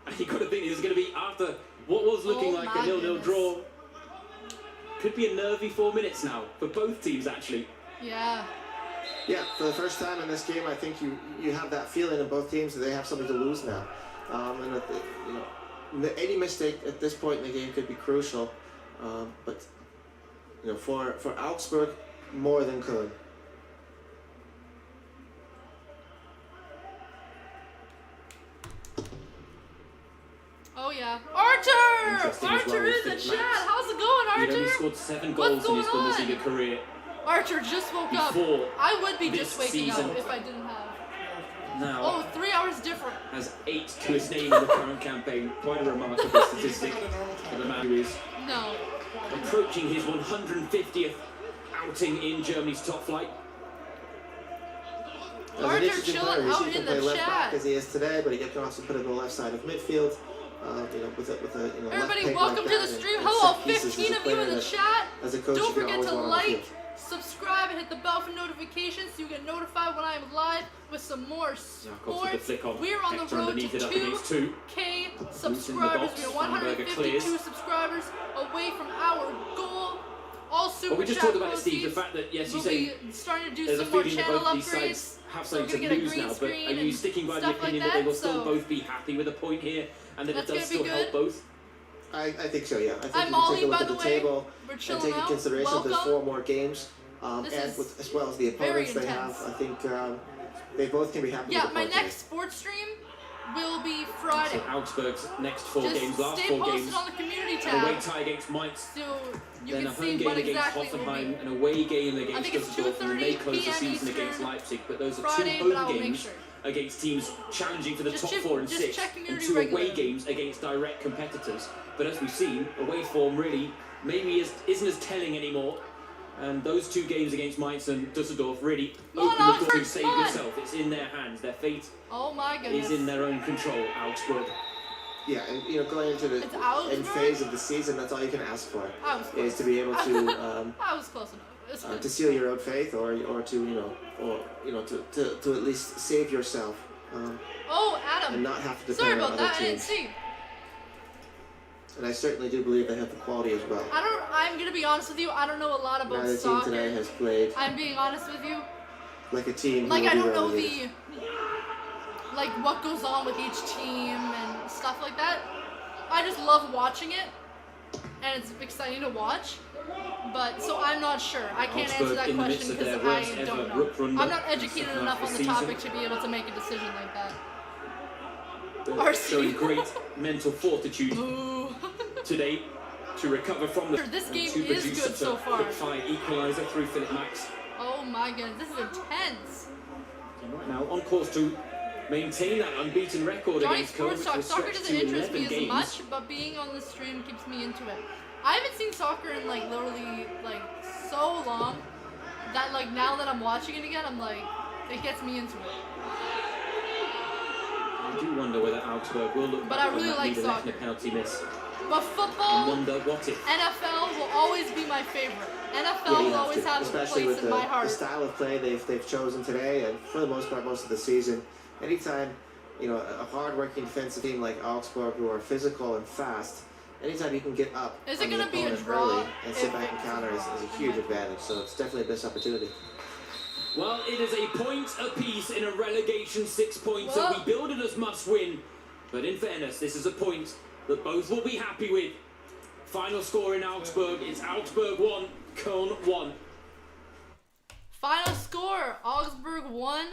And you've got to think this is going to be after what was looking Oh like my a 0-0 goodness. draw. Could be a nervy 4 minutes now for both teams actually. Yeah. Yeah, for the first time in this game, I think you have that feeling in both teams that they have something to lose now, and that any mistake at this point in the game could be crucial. But for Augsburg, more than Cologne. Oh yeah. Archer! Interesting as Archer well with in the Philip chat! Max. How's it going, He'd only Archer? scored 7 What's goals in his going on? Bundesliga career. Archer just woke up. Before I would be this just waking season. up if I didn't have. Now Oh, 3 hours different. has 8 to his name in the current campaign. Quite a remarkable statistic for the man who is No. approaching his 150th outing in Germany's top flight. As an Archer interesting chilling player, out he can in play the left back chat. as he is today, but he can also put on the left side of midfield. With a left Everybody, peg welcome like to that the and- stream. and Hello, set pieces as a 15 of you player in the that, chat. as a coach, Don't you can forget always to want on the like, field. subscribe, and hit the bell for notifications so you get notified when I am live with some more Jakobs with the sports. flick on. We're on the Hector road to underneath it up against 2. 2K box. subscribers. We are Hamburger 152 clears. subscribers away from our goal. All super Well, we just chat talked about it, Steve, the proceeds fact that, yes, you will say be starting to do there's a some more feeling that channel both these upgrades. sides have So we're something gonna to get a lose green now, but screen are you and sticking by the stuff like opinion that that, they will still so both be happy with a point here and that it that's does gonna be still help good. both? I think so, yeah. I think I'm if you take Molly, a look by at the the way. table We're and chilling take in out. consideration that there's Welcome. 4 more games, This and is as well as the very opponents they have, intense. I think they both can be happy Yeah, with the my point today. next sports stream will be So Friday. Augsburg's next 4 Just games, last stay 4 posted games, on the community an away tab tie against Mainz, so you then a can home see game what against exactly it will Hoffenheim, be. an away game I against think it's Düsseldorf, and then they 2:30 close the PM season against Eastern Leipzig. But those are Friday, 2 but I home will make games sure. against teams challenging for the Just top check- 4 and just 6, check and community 2 away regular. games against direct competitors. But as we've seen, away form really maybe isn't as telling anymore. And those 2 games against Mainz and Düsseldorf really Come on, open the door to Augsburg, save come on. yourself. It's in their hands. Their fate Oh my goodness. is in their own control, Augsburg. Yeah, and going into the It's Augsburg? end phase of the season, that's all you can ask for, I was close. is to be able to I was close enough. It's good. to seal your own faith, or to at least save yourself, Oh, and Adam. not have to Sorry depend on about other that. I didn't teams. see. And I certainly do believe they have the quality as well. I'm gonna be honest with you. I don't know a lot about Neither team today soccer. has played I'm being honest with you. like a team. Like who I will be don't know relegated. like what goes on with each team and stuff like that. I just love watching it, and it's exciting to watch. But so I'm not sure. I can't answer Augsburg that in the midst question of their because worst I don't ever know. Rückrunde I'm not in the educated second enough half on of the the topic season. to be able to make a decision like that. But RC. showing great mental fortitude Ooh. today to recover from the This and game to is produce good such so a far. quick-fire equaliser through Philip Max. Oh my goodness, this is intense. And right now on course to maintain that unbeaten record Johnny against Cologne, Sports which Talk. will Soccer stretch doesn't to interest 11 me as games. much, but being on the stream keeps me into it. I haven't seen soccer in like literally like so long that like now that I'm watching it again, I'm like, it gets me into it. I do wonder whether Augsburg will look But back I really on that like lead and soccer. let the penalty miss. But But and football, wonder what if. NFL will always be my favorite. NFL Yeah, you will always to, have a especially place with in my the heart. style of play they've chosen today, and for the most part, most of the season. Anytime, a hard-working defensive team like Augsburg, who are physical and fast, anytime you can get up Is on it the gonna be a opponent draw early and sit if back and it's counter a is draw? a huge advantage. So it's definitely a best opportunity. Well, it is a point apiece in a relegation 6 points, so Whoa. we build it as must win. But in fairness, this is a point that both will be happy with. Final score in Augsburg is Augsburg 1, Cologne 1. Final score, Augsburg 1,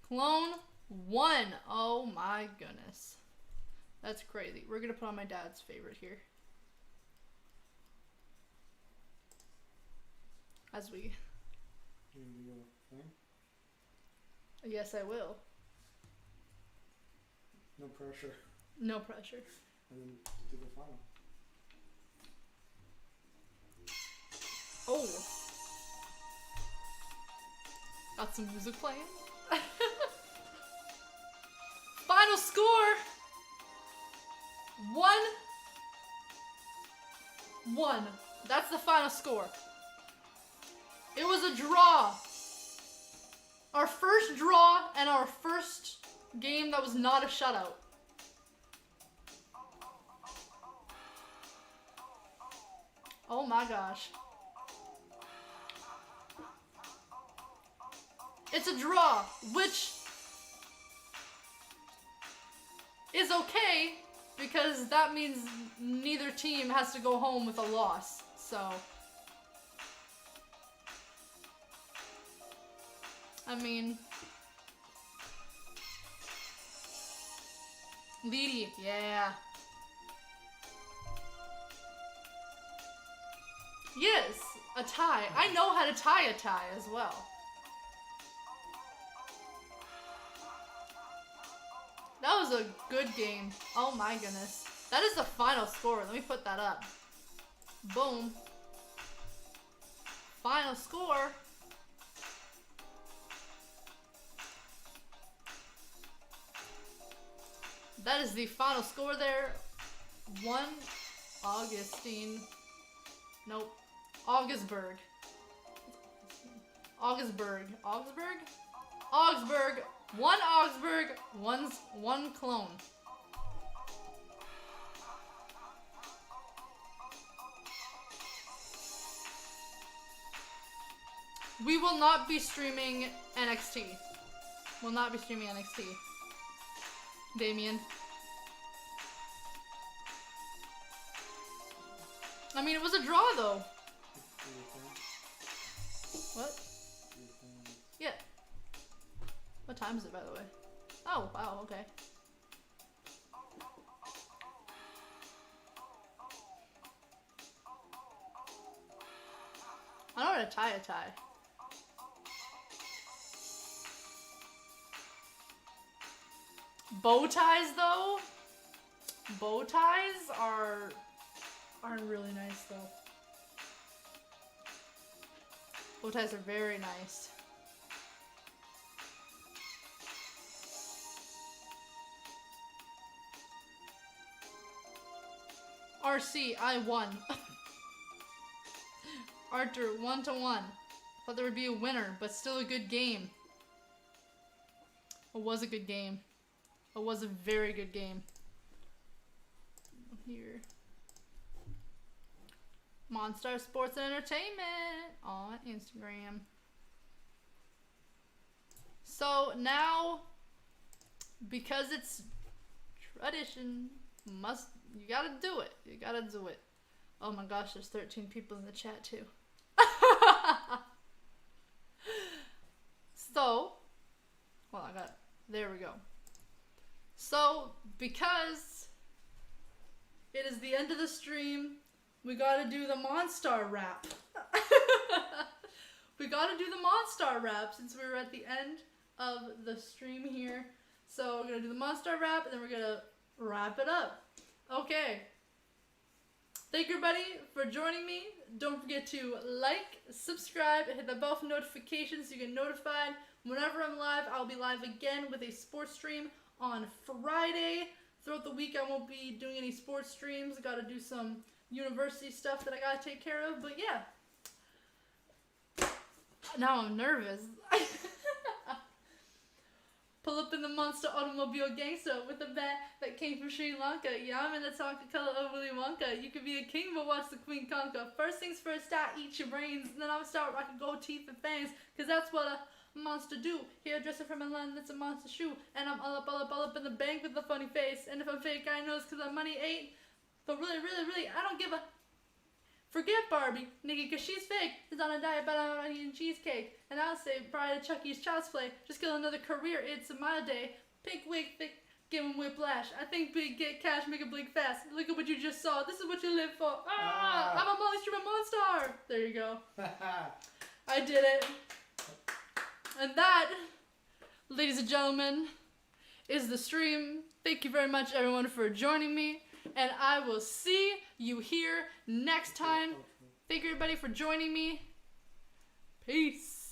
Cologne 1. Oh my goodness. That's crazy. We're going to put on my dad's favorite here. As we... You gonna do your thing? Yes, I will. No pressure. No pressure. And then do the final. Oh. Got some music playing. Final score. 1-1. That's the final score. It was a draw. Our first draw and our first game that was not a shutout. Oh my gosh. It's a draw, which is okay because that means neither team has to go home with a loss. So, I mean, Leedy, yeah. Yes, a tie. I know how to tie a tie as well. That was a good game. Oh my goodness. That is the final score. Let me put that up. Boom. Final score. That is the final score there. 1 Augustine. Nope. Augsburg. Augsburg. Augsburg? Augsburg. 1 Augsburg, 1 Cologne. We will not be streaming NXT. Will not be streaming NXT. Damien. I mean, it was a draw though. Do your thing. What? Do your thing. Yeah. What time is it, by the way? Oh, wow, okay. I know how to tie a tie. Bow ties, though? Bow ties are really nice, though. Bow ties are very nice. RC, I won. Arthur, 1-1. Thought there would be a winner, but still a good game. It was a good game. It was a very good game. Here. Monstar Sports and Entertainment on Instagram. So now, because it's tradition, you gotta do it. You gotta do it. Oh my gosh, there's 13 people in the chat too. So, well, there we go. So, because it is the end of the stream, we gotta do the Monstar rap. We gotta do the Monstar rap since we were at the end of the stream here. So we're gonna do the Monstar rap and then we're gonna wrap it up. Okay. Thank you everybody for joining me. Don't forget to like, subscribe, and hit the bell for notifications so you get notified whenever I'm live. I'll be live again with a sports stream on Friday throughout the week I won't be doing any sports streams. I gotta do some university stuff that I gotta take care of. But yeah. Now I'm nervous. Pull up in the monster automobile gangster with a bat that came from Sri Lanka. Yeah, I'm in the Tonka color of Willy Wonka. You could be a king, but watch the queen conquer. First things first, start eat your brains. And then I'll start rocking gold teeth and fangs. Cause that's what a monster do. Hairdresser from Milan, that's a monster shoe. And I'm all up in the bank with a funny face. And if I'm fake, I know it's cause I'm money ain't. But really, I don't give a... Forget Barbie, nigga, cause she's fake. She's on a diet, but I'm eating cheesecake. And I'll say, Bride of Chucky's child's play. Just kill another career, it's my day. Pink wig, thick, give him whiplash. I think big, get cash, make it blink fast. Look at what you just saw. This is what you live for. I'm a multi-streamer monster. There you go. I did it. And that, ladies and gentlemen, is the stream. Thank you very much, everyone, for joining me. And I will see you here next time. Thank you, everybody, for joining me. Peace.